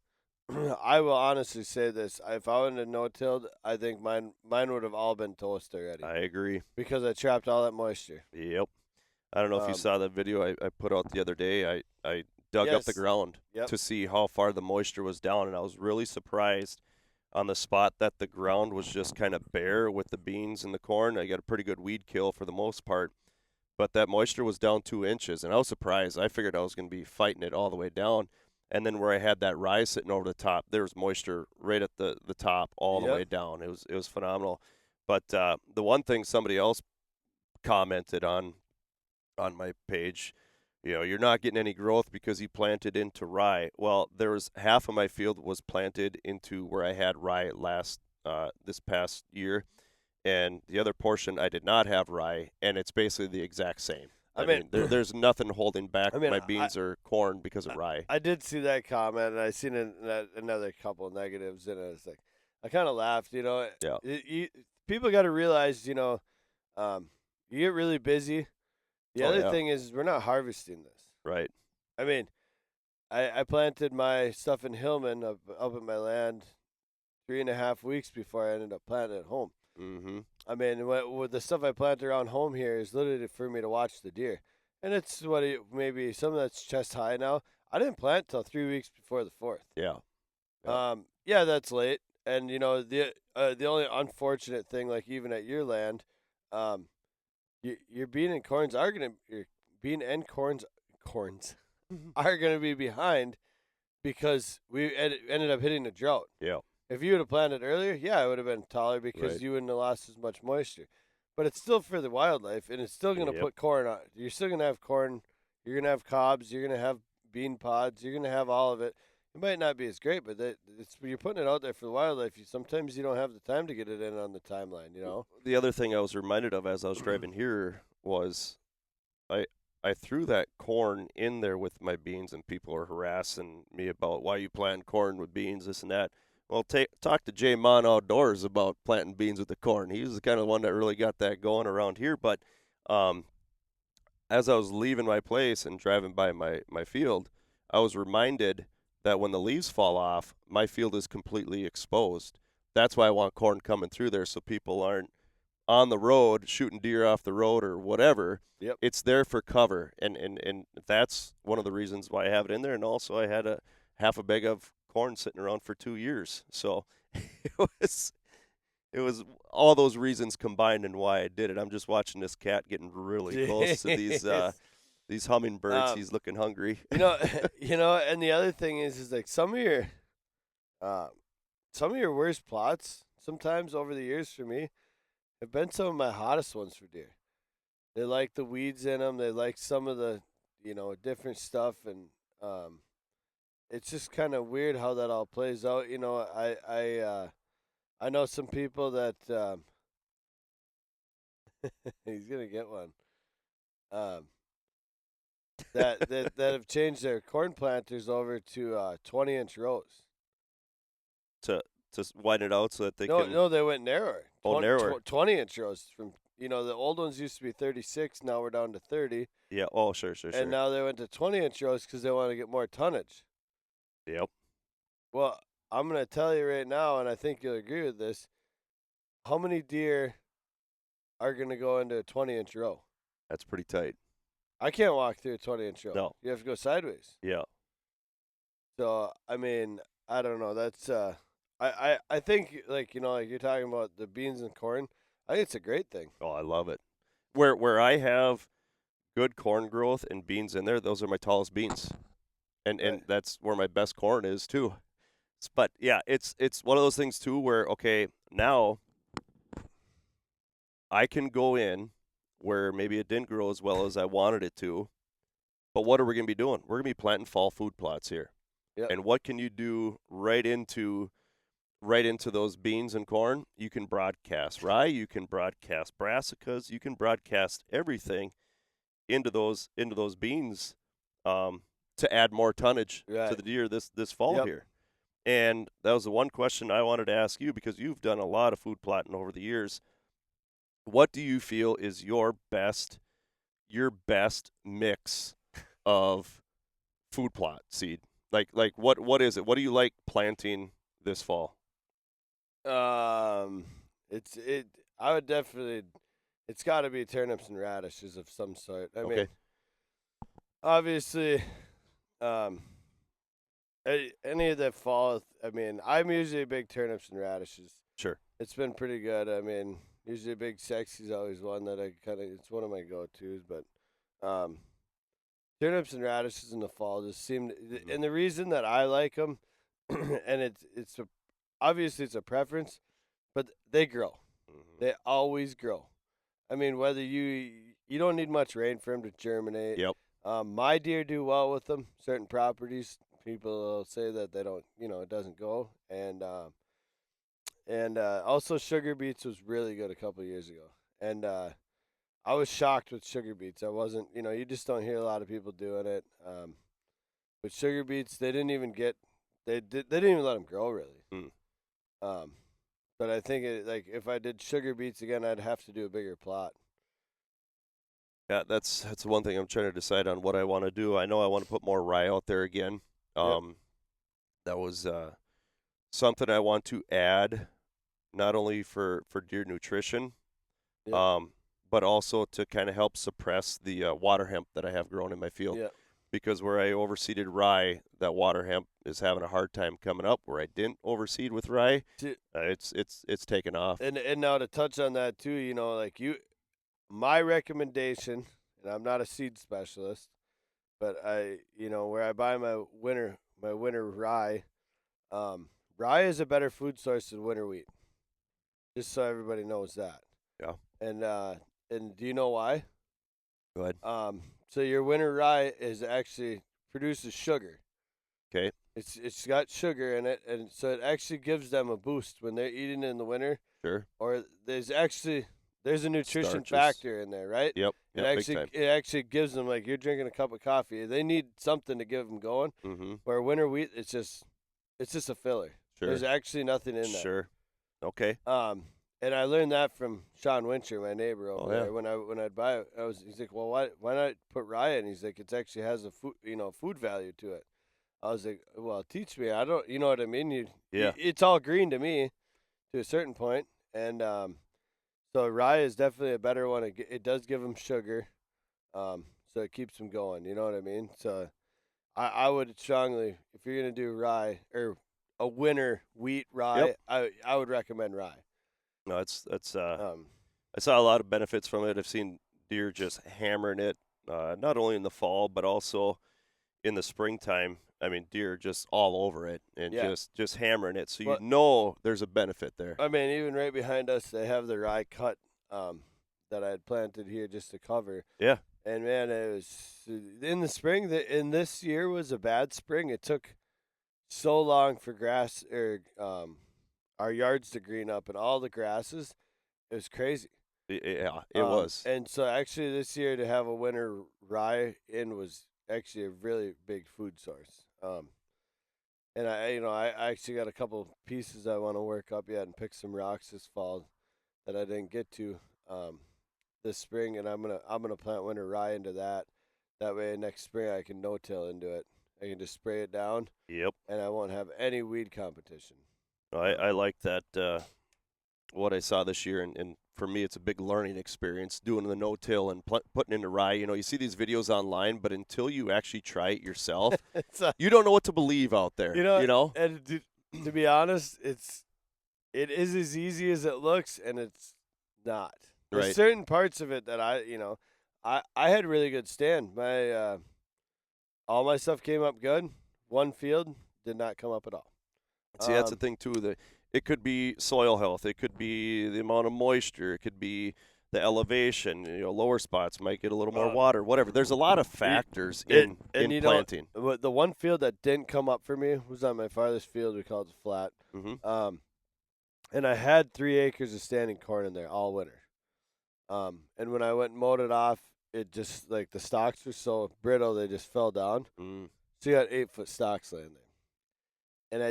I will honestly say this: if I wouldn't have no-tilled, I think mine would have all been toast already. I agree, because I trapped all that moisture. Yep. I don't know if you saw that video I put out the other day. I dug up the ground to see how far the moisture was down, and I was really surprised on the spot that the ground was just kind of bare with the beans and the corn. I got a pretty good weed kill for the most part, but that moisture was down 2 inches, and I was surprised. I figured I was going to be fighting it all the way down, and then where I had that rye sitting over the top, there was moisture right at the top all the way down. It was phenomenal. But the one thing somebody else commented on my page, you're not getting any growth because you planted into rye. Well, there was half of my field was planted into where I had rye this past year, and the other portion I did not have rye, and it's basically the exact same. I mean there's nothing holding back my beans or corn because of rye. I did see that comment, and I seen another couple of negatives, and it's like I kind of laughed. Yeah. People got to realize, you get really busy. The other thing is we're not harvesting this. Right. I mean, I planted my stuff in Hillman up at my land 3.5 weeks before I ended up planting at home. Mm-hmm. I mean, with the stuff I plant around home here is literally for me to watch the deer. And it's maybe some of that's chest high now. I didn't plant till 3 weeks before the 4th. Yeah. That's late. And, the only unfortunate thing, like even at your land, your bean and corns are going to – your bean and corns are going to be behind because we ended up hitting a drought. Yeah. If you would have planted earlier, it would have been taller because you wouldn't have lost as much moisture. But it's still for the wildlife, and it's still going to put corn on. You're still going to have corn. You're going to have cobs. You're going to have bean pods. You're going to have all of it. It might not be as great, but you're putting it out there for the wildlife. Sometimes you don't have the time to get it in on the timeline, The other thing I was reminded of as I was driving here was I threw that corn in there with my beans, and people are harassing me about why you plant corn with beans, this and that. Well, talk to Jay Mon Outdoors about planting beans with the corn. He was the kind of one that really got that going around here. But as I was leaving my place and driving by my field, I was reminded that when the leaves fall off, my field is completely exposed. That's why I want corn coming through there so people aren't on the road shooting deer off the road or whatever. Yep. It's there for cover, and that's one of the reasons why I have it in there. And also I had half a bag of corn sitting around for 2 years. So it was all those reasons combined and why I did it. I'm just watching this cat getting really close to these hummingbirds. He's looking hungry. And the other thing is like some of your worst plots sometimes over the years for me have been some of my hottest ones for deer. They like the weeds in them. They like some of the, different stuff. And it's just kind of weird how that all plays out. I know some people that he's going to get one. That have changed their corn planters over to 20-inch rows. to widen it out so that they can. No, they went narrower. Narrower. 20-inch rows from the old ones used to be 36. Now we're down to 30. Yeah. Oh, sure. And now they went to 20-inch rows because they want to get more tonnage. Yep. Well, I'm gonna tell you right now, and I think you'll agree with this. How many deer are gonna go into a 20-inch row? That's pretty tight. I can't walk through a 20-inch row. No. You have to go sideways. Yeah. So I mean, I don't know. That's I think like you're talking about the beans and corn. I think it's a great thing. Oh, I love it. Where I have good corn growth and beans in there, those are my tallest beans, and that's where my best corn is too. But yeah, it's one of those things too where okay, now I can go in where maybe it didn't grow as well as I wanted it to, but what are we going to be doing? We're going to be planting fall food plots here. Yep. And what can you do right into those beans and corn? You can broadcast rye, you can broadcast brassicas, you can broadcast everything into those beans to add more tonnage to the deer this fall here. And that was the one question I wanted to ask you because you've done a lot of food plotting over the years. What do you feel is your best mix of food plot seed? Like what is it? What do you like planting this fall? I would definitely. It's got to be turnips and radishes of some sort. I mean, obviously, any of the fall. I mean, I'm usually a big turnips and radishes. Sure, it's been pretty good. I mean, usually big sexy's always one that it's one of my go-tos. But turnips and radishes in the fall just seem, and the reason that I like them, and obviously it's a preference, but they grow. Mm-hmm. They always grow. I mean, whether you don't need much rain for them to germinate. Yep. My deer do well with them. Certain properties, people say that they don't, it doesn't go. And also sugar beets was really good a couple of years ago. And I was shocked with sugar beets. I wasn't, you just don't hear a lot of people doing it. But sugar beets, they didn't even let them grow really. Mm. But I think if I did sugar beets again, I'd have to do a bigger plot. Yeah, that's one thing I'm trying to decide on what I want to do. I know I want to put more rye out there again. That was something I want to add, not only for deer nutrition, but also to kind of help suppress the water hemp that I have grown in my field. Yeah. Because where I overseeded rye, that water hemp is having a hard time coming up. Where I didn't overseed with rye, it's taken off. And now to touch on that too, my recommendation, and I'm not a seed specialist, but where I buy my winter rye, rye is a better food source than winter wheat. Just so everybody knows that. Yeah. And do you know why? Go ahead. So your winter rye produces sugar. Okay. It's got sugar in it, and so it actually gives them a boost when they're eating in the winter. Sure. Or there's a nutrition factor in there, right? Yep. It actually gives them, like you're drinking a cup of coffee. They need something to give them going. Mm-hmm. Where winter wheat, it's just a filler. Sure. There's actually nothing in there. Sure. Okay. And I learned that from Sean Wincher, my neighbor over there. When I'd buy it, he's like, well, why not put rye in? He's like, it actually has a food value to it. I was like, well, teach me. I don't, you know what I mean? It's all green to me, to a certain point, and so rye is definitely a better one. It does give them sugar, so it keeps them going. You know what I mean? So I would strongly, if you're gonna do rye or a winter wheat rye, I would recommend rye. No, I saw a lot of benefits from it. I've seen deer just hammering it, not only in the fall but also in the springtime. I mean, deer just all over it and just hammering it. So there's a benefit there. I mean, even right behind us, they have the rye cut that I had planted here just to cover. Yeah. And man, it was in the spring. And this year was a bad spring. It took so long for grass our yards to green up and all the grasses. It was crazy. Yeah, it was. And so actually this year to have a winter rye in was actually a really big food source. And I actually got a couple pieces I want to work up yet and pick some rocks this fall that I didn't get to this spring, and I'm gonna plant winter rye into that. That way, next spring I can no-till into it. I can just spray it down. Yep. And I won't have any weed competition. I like that. What I saw this year, and for me, it's a big learning experience doing the no-till and putting into rye. You see these videos online, but until you actually try it yourself, you don't know what to believe out there. And to be honest, it is as easy as it looks, and it's not. There's Right. certain parts of it that I had really good stand. My all my stuff came up good. One field did not come up at all. See, that's the thing too. It could be soil health. It could be the amount of moisture. It could be the elevation. Lower spots might get a little more water. Whatever. There's a lot of factors in planting. The one field that didn't come up for me was on my farthest field. We call it the flat. Mm-hmm. And I had 3 acres of standing corn in there all winter. And when I went and mowed it off, it just, like, the stalks were so brittle they just fell down. Mm. So you got 8-foot stalks laying there. And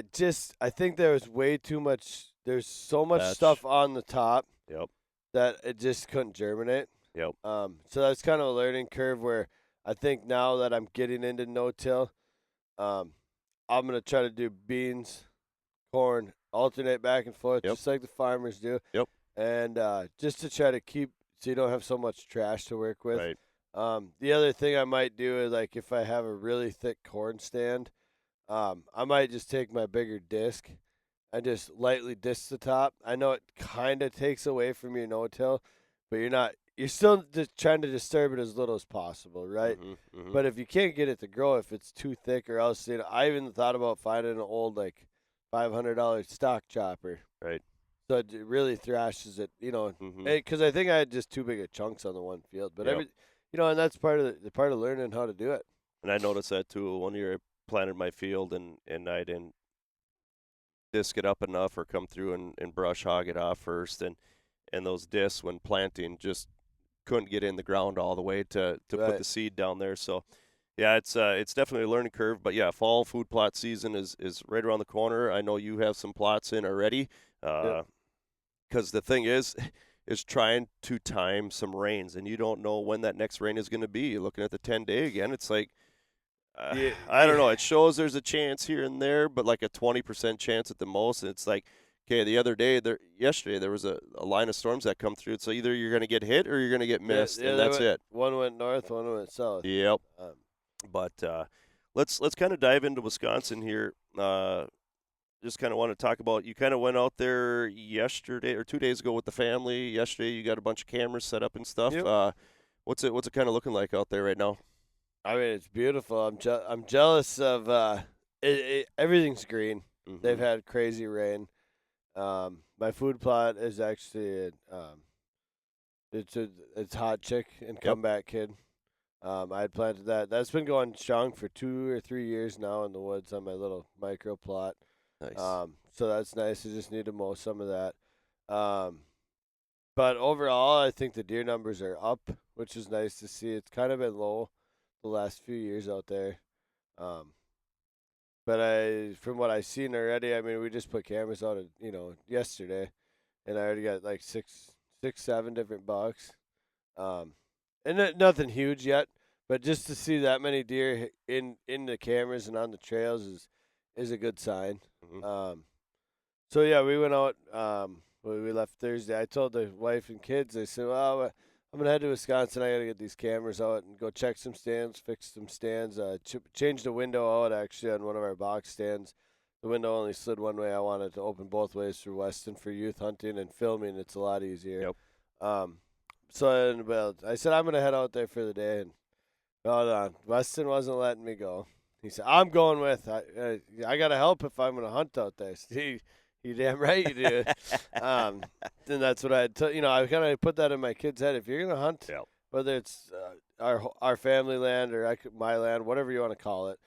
I think there was way too much. There's so much stuff on the top. Yep. That it just couldn't germinate. Yep. So that's kind of a learning curve where I think now that I'm getting into no-till, I'm gonna try to do beans, corn, alternate back and forth, just like the farmers do. Yep. And just to try to keep so you don't have so much trash to work with. Right. The other thing I might do is, like, if I have a really thick corn stand, I might just take my bigger disc and just lightly disc the top. I know it kind of takes away from your no-till, but you're still just trying to disturb it as little as possible, right? Mm-hmm, mm-hmm. But if you can't get it to grow, if it's too thick, or else, I even thought about finding an old, like, $500 stock chopper. Right. So it really thrashes it, Mm-hmm. because I think I had just too big of chunks on the one field. But and that's part of learning how to do it. And I noticed that too. One year I planted my field and I didn't disc it up enough or come through and brush hog it off first, and those discs when planting just couldn't get in the ground all the way to put the seed down there. So yeah, it's definitely a learning curve. But yeah, fall food plot season is right around the corner. I know you have some plots in already. Because the thing is trying to time some rains, and you don't know when that next rain is going to be. You're looking at the 10-day again. It's like, I don't know. It shows there's a chance here and there, but like a 20% chance at the most. And it's like, okay, yesterday there was a line of storms that come through. So either you're going to get hit or you're going to get missed, and that's it. One went north, one went south. Yep. But let's kind of dive into Wisconsin here. Just kind of want to talk about, you kind of went out there yesterday or 2 days ago with the family. Yesterday you got a bunch of cameras set up and stuff. Yep. What's it kind of looking like out there right now? I mean, it's beautiful. I'm jealous of everything's green. Mm-hmm. They've had crazy rain. My food plot is actually it's hot chick and comeback kid. I had planted that. That's been going strong for 2 or 3 years now in the woods on my little micro plot. Nice. So that's nice. I just need to mow some of that. But overall, I think the deer numbers are up, which is nice to see. It's kind of been low the last few years out there. But from what I've seen already, I mean, we just put cameras out, yesterday, and I already got like six, 7 different bucks. And nothing huge yet, but just to see that many deer in the cameras and on the trails is a good sign. Mm-hmm. So yeah, we went out. We left Thursday. I told the wife and kids, I said, well, I'm going to head to Wisconsin. I got to get these cameras out and go check some stands, fix some stands, change the window out actually on one of our box stands. The window only slid one way. I wanted to open both ways for Weston for youth hunting and filming. It's a lot easier. Yep. So I said, I'm going to head out there for the day. And hold on. Weston wasn't letting me go. He said, I'm going with. I got to help if I'm going to hunt out there. You damn right you do. And that's what I I kind of put that in my kid's head. If you're going to hunt, whether it's our family land or my land, whatever you want to call it,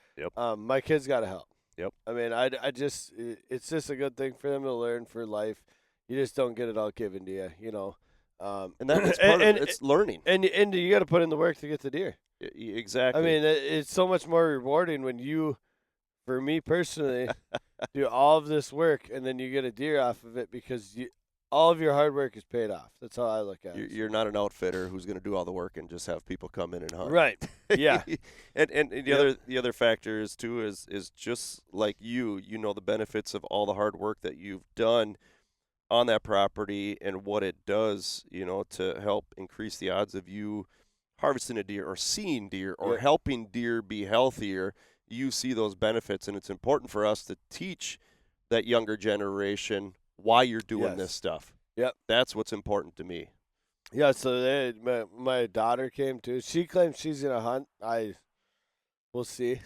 my kids got to help. Yep. I mean, it's just a good thing for them to learn for life. You just don't get it all given to you, And that's part of it's learning. And you got to put in the work to get the deer. Exactly. I mean, it's so much more rewarding when you for me personally, do all of this work and then you get a deer off of it because all of your hard work is paid off. That's how I look at it. You're not an outfitter who's going to do all the work and just have people come in and hunt. Right. Yeah. and the other factor is too is just like you know the benefits of all the hard work that you've done on that property and what it does, to help increase the odds of you harvesting a deer or seeing deer or helping deer be healthier. You see those benefits, and it's important for us to teach that younger generation why you're doing this stuff. Yep. That's what's important to me. Yeah, so my daughter came too. She claims she's going to hunt. We'll see.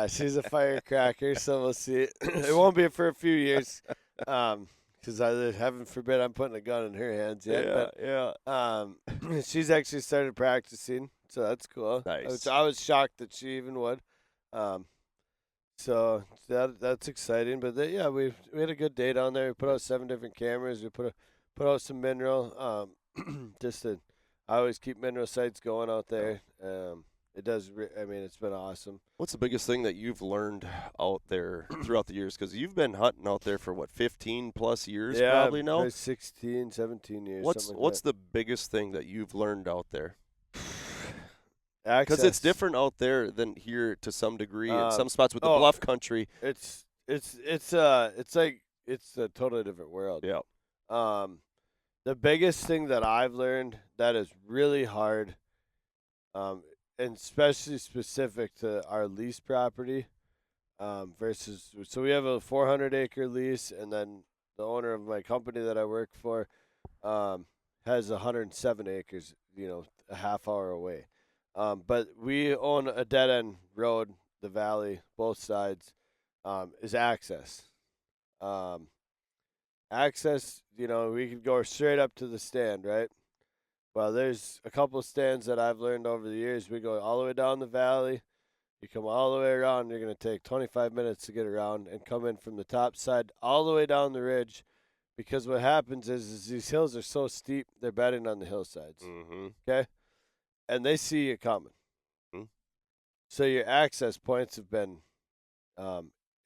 She's a firecracker, so we'll see. It won't be for a few years. Because heaven forbid I'm putting a gun in her hands yet. She's actually started practicing, so that's cool. Nice. I was shocked that she even would. So that's exciting. But we had a good day down there. We put out 7 different cameras. We put out some mineral. I always keep mineral sites going out there. It does. It's been awesome. What's the biggest thing that you've learned out there throughout the years? Because you've been hunting out there for, 15 plus years probably now? 16, 17 years. What's the biggest thing that you've learned out there? Access. Because it's different out there than here to some degree. In some spots with the bluff country. It's a totally different world. Yeah. The biggest thing that I've learned that is really hard, and especially specific to our lease property, versus, so we have a 400-acre lease, and then the owner of my company that I work for has 107 acres, a half hour away. But we own a dead-end road, the valley, both sides, is access. Access, we could go straight up to the stand, right? Well, there's a couple of stands that I've learned over the years. We go all the way down the valley. You come all the way around. You're going to take 25 minutes to get around and come in from the top side all the way down the ridge, because what happens is these hills are so steep, they're bedding on the hillsides. Mm-hmm. Okay? And they see you coming. Mm-hmm. So your access points have been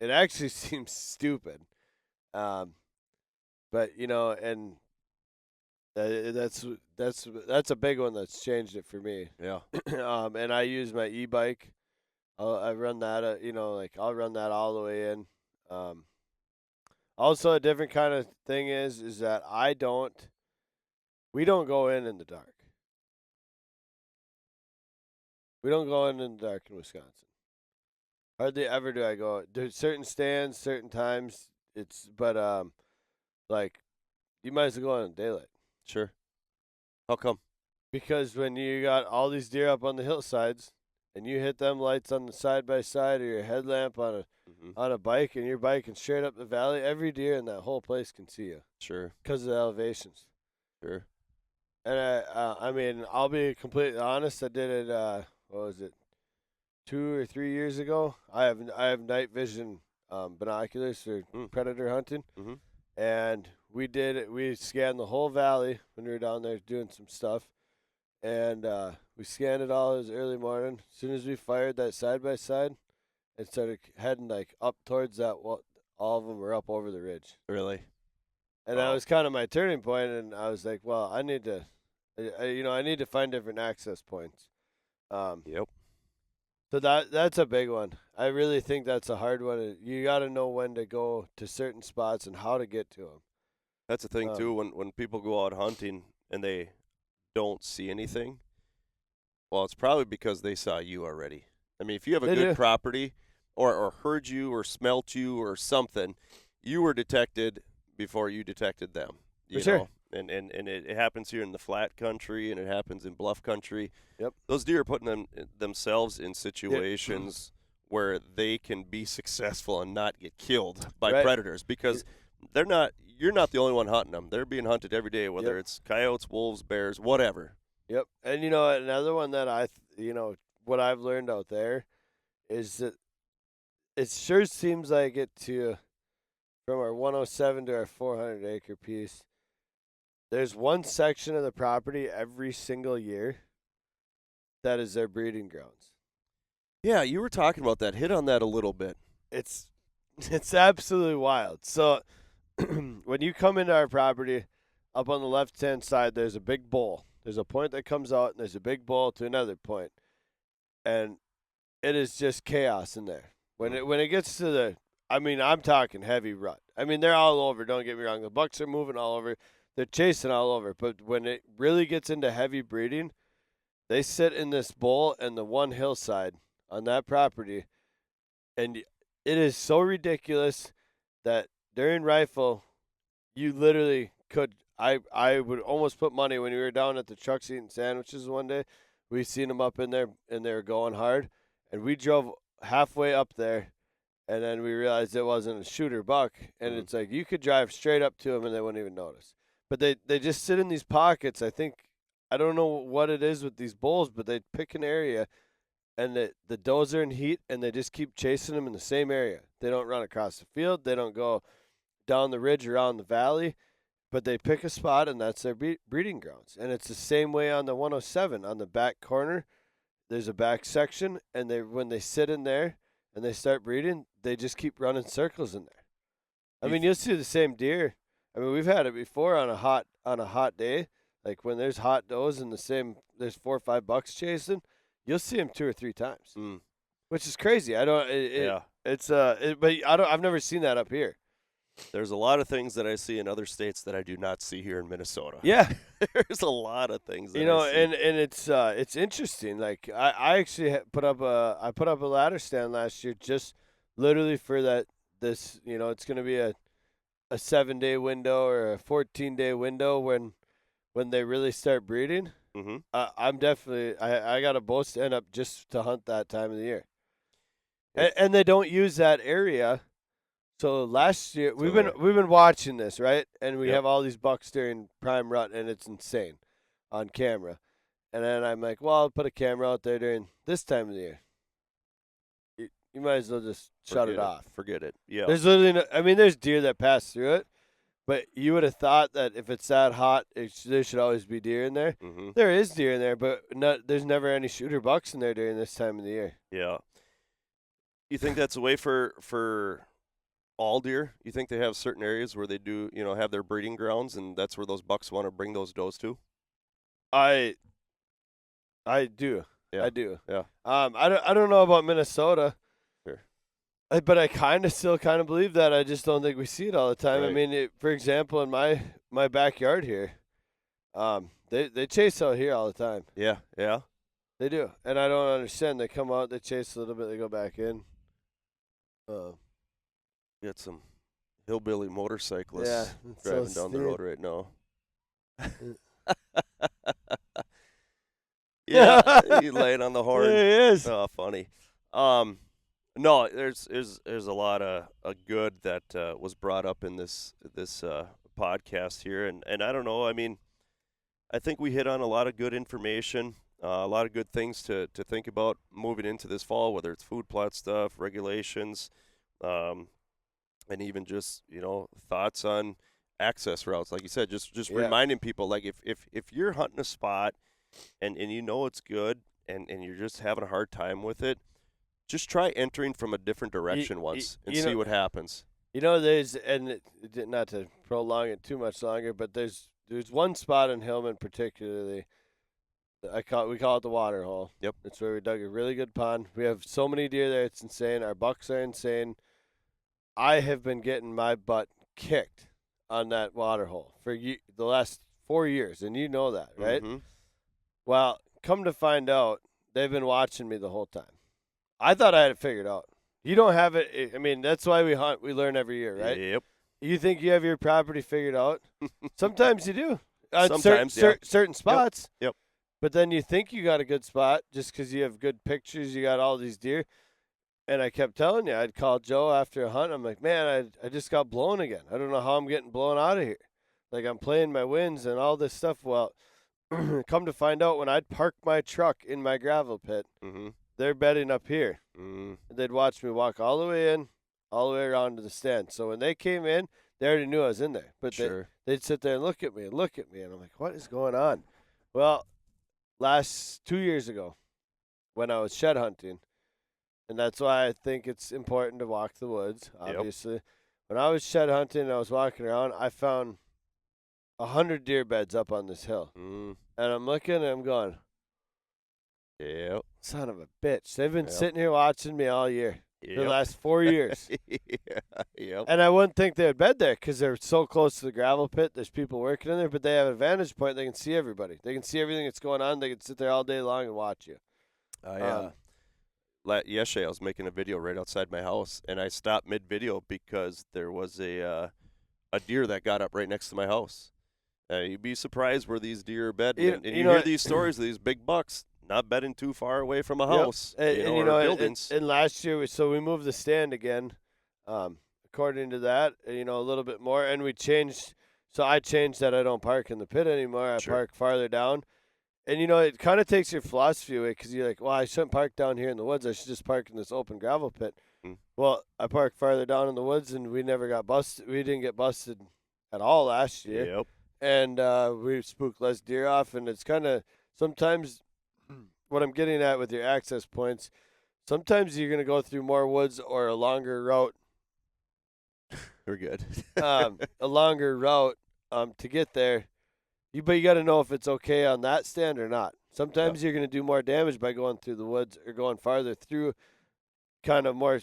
it actually seems stupid. But, and that's a big one that's changed it for me. Yeah. And I use my e-bike. I run that, I'll run that all the way in. Also, a different kind of thing is that we don't go in the dark. We don't go in the dark in Wisconsin. Hardly ever do I go. There's certain stands, certain times. You might as well go in daylight. Sure. How come? Because when you got all these deer up on the hillsides, and you hit them lights on the side by side, or your headlamp on a bike, and you're biking straight up the valley, every deer in that whole place can see you. Sure. Because of the elevations. Sure. And I'll be completely honest. I did it. What was it? 2 or 3 years ago. I have night vision binoculars for predator hunting, and we scanned the whole valley when we were down there doing some stuff, and we scanned it all. It was early morning. As soon as we fired that side by side, and started heading up towards that. Well, all of them were up over the ridge. Really? And that was kind of my turning point, and I was like, well, I need to find different access points. Yep. So that's a big one. I really think that's a hard one. You got to know when to go to certain spots and how to get to them. That's the thing, too, when people go out hunting and they don't see anything, well, it's probably because they saw you already. I mean, if you have a good property or heard you or smelt you or something, you were detected before you detected them. You know? Sure. And it happens here in the flat country, and it happens in bluff country. Yep. Those deer are putting themselves in situations where they can be successful and not get killed by predators, because you're not the only one hunting them. They're being hunted every day, whether it's coyotes, wolves, bears, whatever. Yep. And, another one that what I've learned out there is that it sure seems like it from our 107 to our 400-acre piece, there's one section of the property every single year that is their breeding grounds. Yeah, you were talking about that. Hit on that a little bit. It's absolutely wild. So when you come into our property, up on the left-hand side, there's a big bowl. There's a point that comes out, and there's a big bowl to another point. And it is just chaos in there. When it gets to the, I mean, I'm talking heavy rut. I mean, they're all over. Don't get me wrong. The bucks are moving all over. They're chasing all over. But when it really gets into heavy breeding, they sit in this bowl and the one hillside on that property, and it is so ridiculous that during rifle, you literally could. I would almost put money when we were down at the trucks eating sandwiches one day. We seen them up in there, and they were going hard. And we drove halfway up there, and then we realized it wasn't a shooter buck. And it's like you could drive straight up to them, and they wouldn't even notice. But they just sit in these pockets. I don't know what it is with these bulls, but they pick an area, and the does are in heat, and they just keep chasing them in the same area. They don't run across the field. They don't go down the ridge around the valley. But they pick a spot, and that's their breeding grounds. And it's the same way on the 107. On the back corner, there's a back section, and when they sit in there and they start breeding, they just keep running circles in there. I mean, you'll see the same deer. I mean, we've had it before on a hot day. Like when there's hot does and there's 4 or 5 bucks chasing, you'll see them 2 or 3 times, which is crazy. I've never seen that up here. There's a lot of things that I see in other states that I do not see here in Minnesota. Yeah, there's a lot of things that I see. And it's interesting. Like I actually put up a ladder stand last year just literally for that. This it's going to be a 7-day window or a 14-day window when they really start breeding. Mm-hmm. I'm definitely I got a bow stand up just to hunt that time of the year, and they don't use that area. So last year we've been watching this, right? And we have all these bucks during prime rut, and it's insane on camera. And then I'm like, well, I'll put a camera out there during this time of the year. You might as well just shut it off. Forget it. Yeah. There's literally there's deer that pass through it, but you would have thought that if it's that hot, there should always be deer in there. Mm-hmm. There is deer in there, but there's never any shooter bucks in there during this time of the year. Yeah. You think that's a way for all deer? You think they have certain areas where they do, have their breeding grounds, and that's where those bucks want to bring those does to? I do. Yeah. I do. Yeah. I don't know about Minnesota. Sure. But I still believe that. I just don't think we see it all the time. Right. I mean, for example, in my backyard here, they chase out here all the time. Yeah. Yeah. They do, and I don't understand. They come out, they chase a little bit, they go back in. Get some hillbilly motorcyclists driving down the road right now. Yeah, he laying on the horn. Yeah, he is. Oh, funny. No, there's a lot of good that was brought up in this podcast here, and I don't know. I mean, I think we hit on a lot of good information, a lot of good things to think about moving into this fall, whether it's food plot stuff, regulations, and even just thoughts on access routes. Like you said, just reminding people, like if you're hunting a spot and it's good and you're just having a hard time with it, just try entering from a different direction once and see what happens. There's, and not to prolong it too much longer, but there's one spot in Hillman particularly. We call it the water hole. Yep. It's where we dug a really good pond. We have so many deer there, it's insane. Our bucks are insane. I have been getting my butt kicked on that water hole for the last 4 years, and you know that, right? Mm-hmm. Well, come to find out, they've been watching me the whole time. I thought I had it figured out. You don't have it. I mean, that's why we hunt. We learn every year, right? Yep. You think you have your property figured out? Sometimes you do. Sometimes, certain spots. Yep. But then you think you got a good spot just because you have good pictures. You got all these deer. And I kept telling you, I'd call Joe after a hunt. I'm like, man, I just got blown again. I don't know how I'm getting blown out of here. Like, I'm playing my wins and all this stuff. Well, come to find out, when I'd park my truck in my gravel pit, they're bedding up here. They'd watch me walk all the way in, all the way around to the stand. So when they came in, they already knew I was in there. But they'd sit there and look at me. And I'm like, what is going on? Well, 2 years ago, when I was shed hunting, And that's why I think it's important to walk the woods, obviously. Yep. When I was shed hunting and I was walking around, I found 100 deer beds up on this hill. And I'm looking and I'm going, yep, son of a bitch. They've been sitting here watching me all year for the last 4 years. Yep. And I wouldn't think they would bed there because they're so close to the gravel pit. There's people working in there, but they have an vantage point. They can see everybody. They can see everything that's going on. They can sit there all day long and watch you. Yesterday I was making a video right outside my house, and I stopped mid-video because there was a deer that got up right next to my house. You'd be surprised where these deer are bedding. And you hear these stories of these big bucks not bedding too far away from a house or buildings. And last year, we moved the stand again, according to that, a little bit more. And we changed. So I changed that I don't park in the pit anymore. I park farther down. And, it kind of takes your philosophy away because you're like, well, I shouldn't park down here in the woods. I should just park in this open gravel pit. Well, I parked farther down in the woods, and we never got busted. We didn't get busted at all last year. Yep. And we spooked less deer off. And it's kind of sometimes what I'm getting at with your access points, sometimes you're going to go through more woods or a longer route. We're good. A longer route to get there. But you got to know if it's okay on that stand or not. Sometimes you're going to do more damage by going through the woods or going farther through kind of more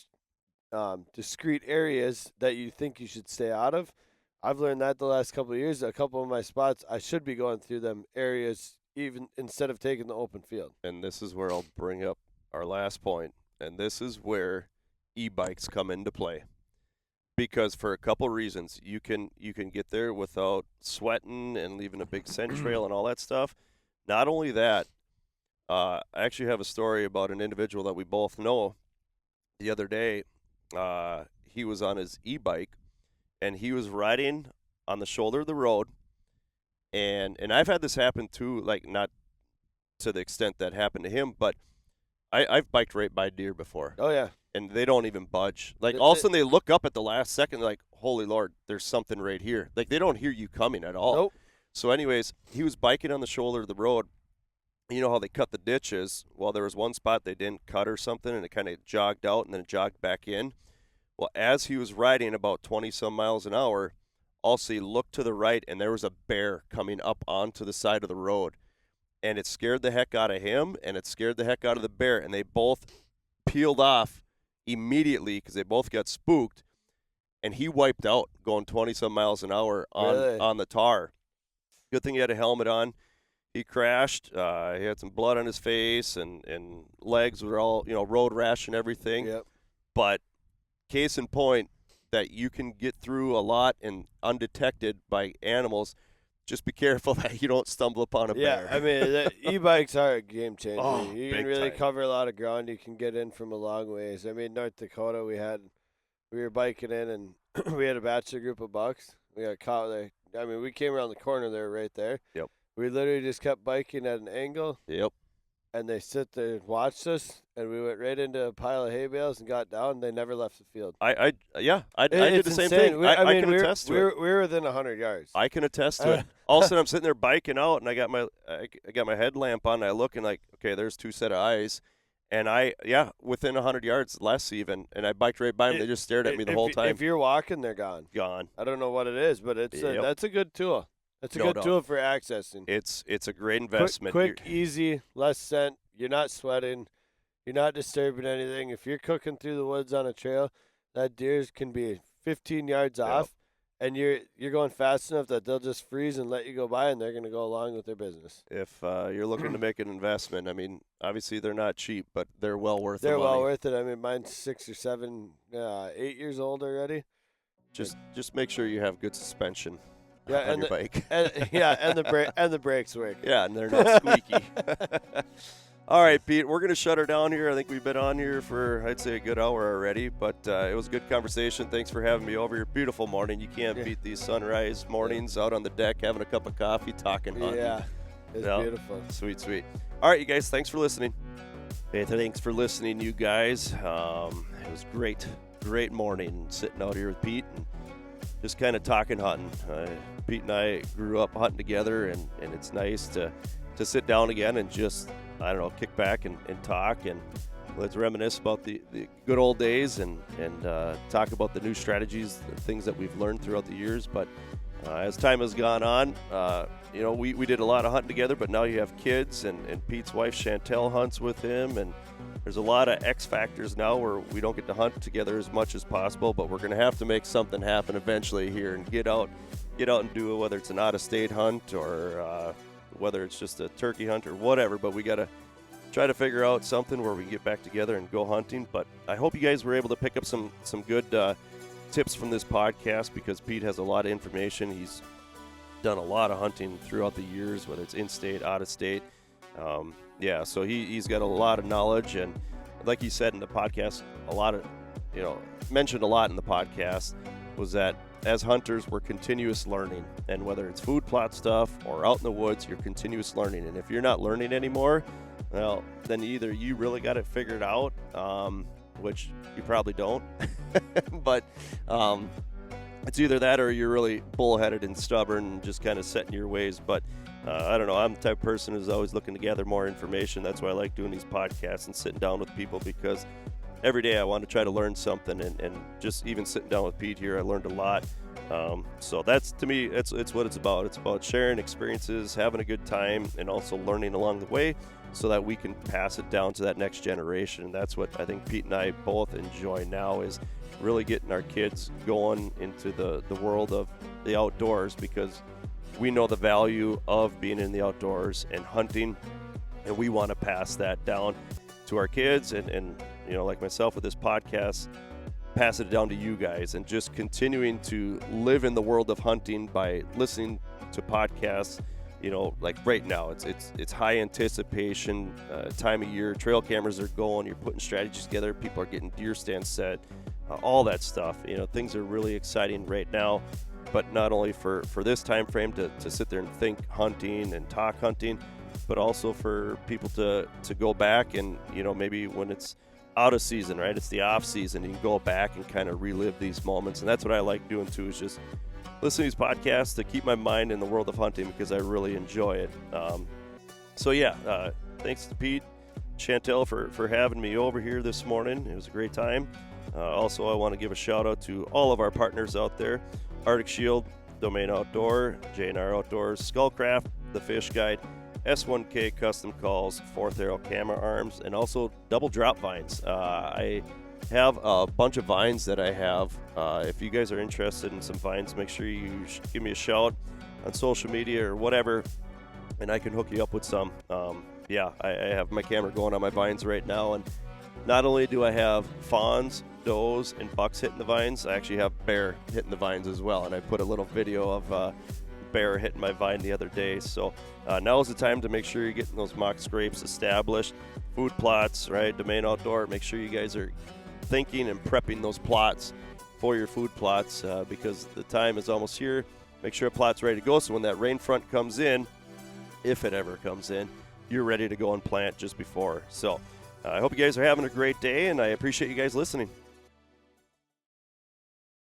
discrete areas that you think you should stay out of. I've learned that the last couple of years. A couple of my spots, I should be going through them areas even instead of taking the open field. And this is where I'll bring up our last point, and this is where e-bikes come into play. Because for a couple reasons, you can get there without sweating and leaving a big scent trail and all that stuff. Not only that, I actually have a story about an individual that we both know. The other day, he was on his e-bike, and he was riding on the shoulder of the road. And I've had this happen too, like not to the extent that happened to him, but I've biked right by deer before. Oh, yeah. And they don't even budge. Like, all of a sudden they look up at the last second, like, holy Lord, there's something right here. Like, they don't hear you coming at all. Nope. So anyways, he was biking on the shoulder of the road. You know how they cut the ditches? Well, there was one spot they didn't cut or something, and it kind of jogged out and then it jogged back in. Well, as he was riding about 20-some miles an hour, also he looked to the right, and there was a bear coming up onto the side of the road. And it scared the heck out of him, and it scared the heck out of the bear. And they both peeled off immediately because they both got spooked. And he wiped out going 20-some miles an hour on the tar. Good thing he had a helmet on. He crashed. He had some blood on his face, and legs were all, road rash and everything. Yep. But case in point that you can get through a lot and undetected by animals. Just be careful that you don't stumble upon a bear. Yeah, I mean, e-bikes are a game changer. Oh, you can really cover a lot of ground. You can get in from a long ways. I mean, North Dakota, we were biking in, and we had a bachelor group of bucks. We got caught there. I mean, we came around the corner there, right there. Yep. We literally just kept biking at an angle. Yep. And they sit there and watched us, and we went right into a pile of hay bales and got down. And they never left the field. I did the same thing. I can attest to it. We were within 100 yards. I can attest to it. All of a sudden, I'm sitting there biking out, and I got my headlamp on, and I look, and like, okay, there's two set of eyes. And within 100 yards, less even, and I biked right by them. They just stared at me the whole time. If you're walking, they're gone. Gone. I don't know what it is, but that's a good tool. That's a good tool for accessing. It's a great investment. Quick, easy, less scent. You're not sweating. You're not disturbing anything. If you're cooking through the woods on a trail, that deer can be 15 yards off, and you're going fast enough that they'll just freeze and let you go by, and they're going to go along with their business. If you're looking to make an investment, I mean, obviously they're not cheap, but they're well worth it. They're well worth it. I mean, mine's 6 or 7, 8 years old already. Just make sure you have good suspension. Yeah, on your bike. and the brakes work. Yeah, and they're not squeaky. All right, Pete, we're going to shut her down here. I think we've been on here for, I'd say, a good hour already, but it was a good conversation. Thanks for having me over. Your beautiful morning. You can't beat these sunrise mornings out on the deck, having a cup of coffee, talking hunting. Yeah, it's beautiful. Sweet, sweet. All right, you guys, thanks for listening. Hey, thanks for listening, you guys. It was great morning sitting out here with Pete and just kind of talking hunting. Pete and I grew up hunting together, and it's nice to sit down again and just, I don't know, kick back and talk. And let's reminisce about the good old days and talk about the new strategies, the things that we've learned throughout the years. But as time has gone on, we did a lot of hunting together, but now you have kids, and Pete's wife Chantel hunts with him, and there's a lot of X factors now where we don't get to hunt together as much as possible, but we're going to have to make something happen eventually here and get out and do it, whether it's an out-of-state hunt or whether it's just a turkey hunt or whatever. But we got to try to figure out something where we can get back together and go hunting. But I hope you guys were able to pick up some good tips from this podcast, because Pete has a lot of information. He's done a lot of hunting throughout the years, whether it's in-state, out-of-state. So he's got a lot of knowledge, and like he said in the podcast, mentioned a lot in the podcast was that as hunters, we're continuous learning, and whether it's food plot stuff or out in the woods, you're continuous learning. And if you're not learning anymore, well, then either you really got it figured out, which you probably don't, but it's either that or you're really bullheaded and stubborn and just kind of set in your ways. But I don't know. I'm the type of person who's always looking to gather more information. That's why I like doing these podcasts and sitting down with people, because every day I want to try to learn something. And just even sitting down with Pete here, I learned a lot. So that's, to me, it's what it's about. It's about sharing experiences, having a good time, and also learning along the way so that we can pass it down to that next generation. And that's what I think Pete and I both enjoy now, is really getting our kids going into the world of the outdoors, because we know the value of being in the outdoors and hunting, and we want to pass that down to our kids and like myself with this podcast, pass it down to you guys, and just continuing to live in the world of hunting by listening to podcasts. Like right now, it's high anticipation time of year. Trail cameras are going. You're putting strategies together. People are getting deer stands set, all that stuff. Things are really exciting right now. But not only for this time frame to sit there and think hunting and talk hunting, but also for people to go back and maybe when it's out of season, right? It's the off season. You can go back and kind of relive these moments, and that's what I like doing too. Is just listening to these podcasts to keep my mind in the world of hunting, because I really enjoy it. Thanks to Pete, Chantel for having me over here this morning. It was a great time. Also, I want to give a shout out to all of our partners out there: Arctic Shield, Domain Outdoor, J&R Outdoors, Skullcraft, The Fish Guide, S1K Custom Calls, Fourth Arrow Camera Arms, and also Double Drop Vines. I have a bunch of vines that I have. If you guys are interested in some vines, make sure you give me a shout on social media or whatever, and I can hook you up with some. I have my camera going on my vines right now, and not only do I have fawns, does, and bucks hitting the vines, I actually have bear hitting the vines as well, and I put a little video of bear hitting my vine the other day. So now is the time to make sure you're getting those mock scrapes established. Food plots, right? Domain Outdoor, make sure you guys are thinking and prepping those plots for your food plots, because the time is almost here. Make sure a plot's ready to go, so when that rain front comes in, if it ever comes in, you're ready to go and plant just before. So I hope you guys are having a great day, and I appreciate you guys listening.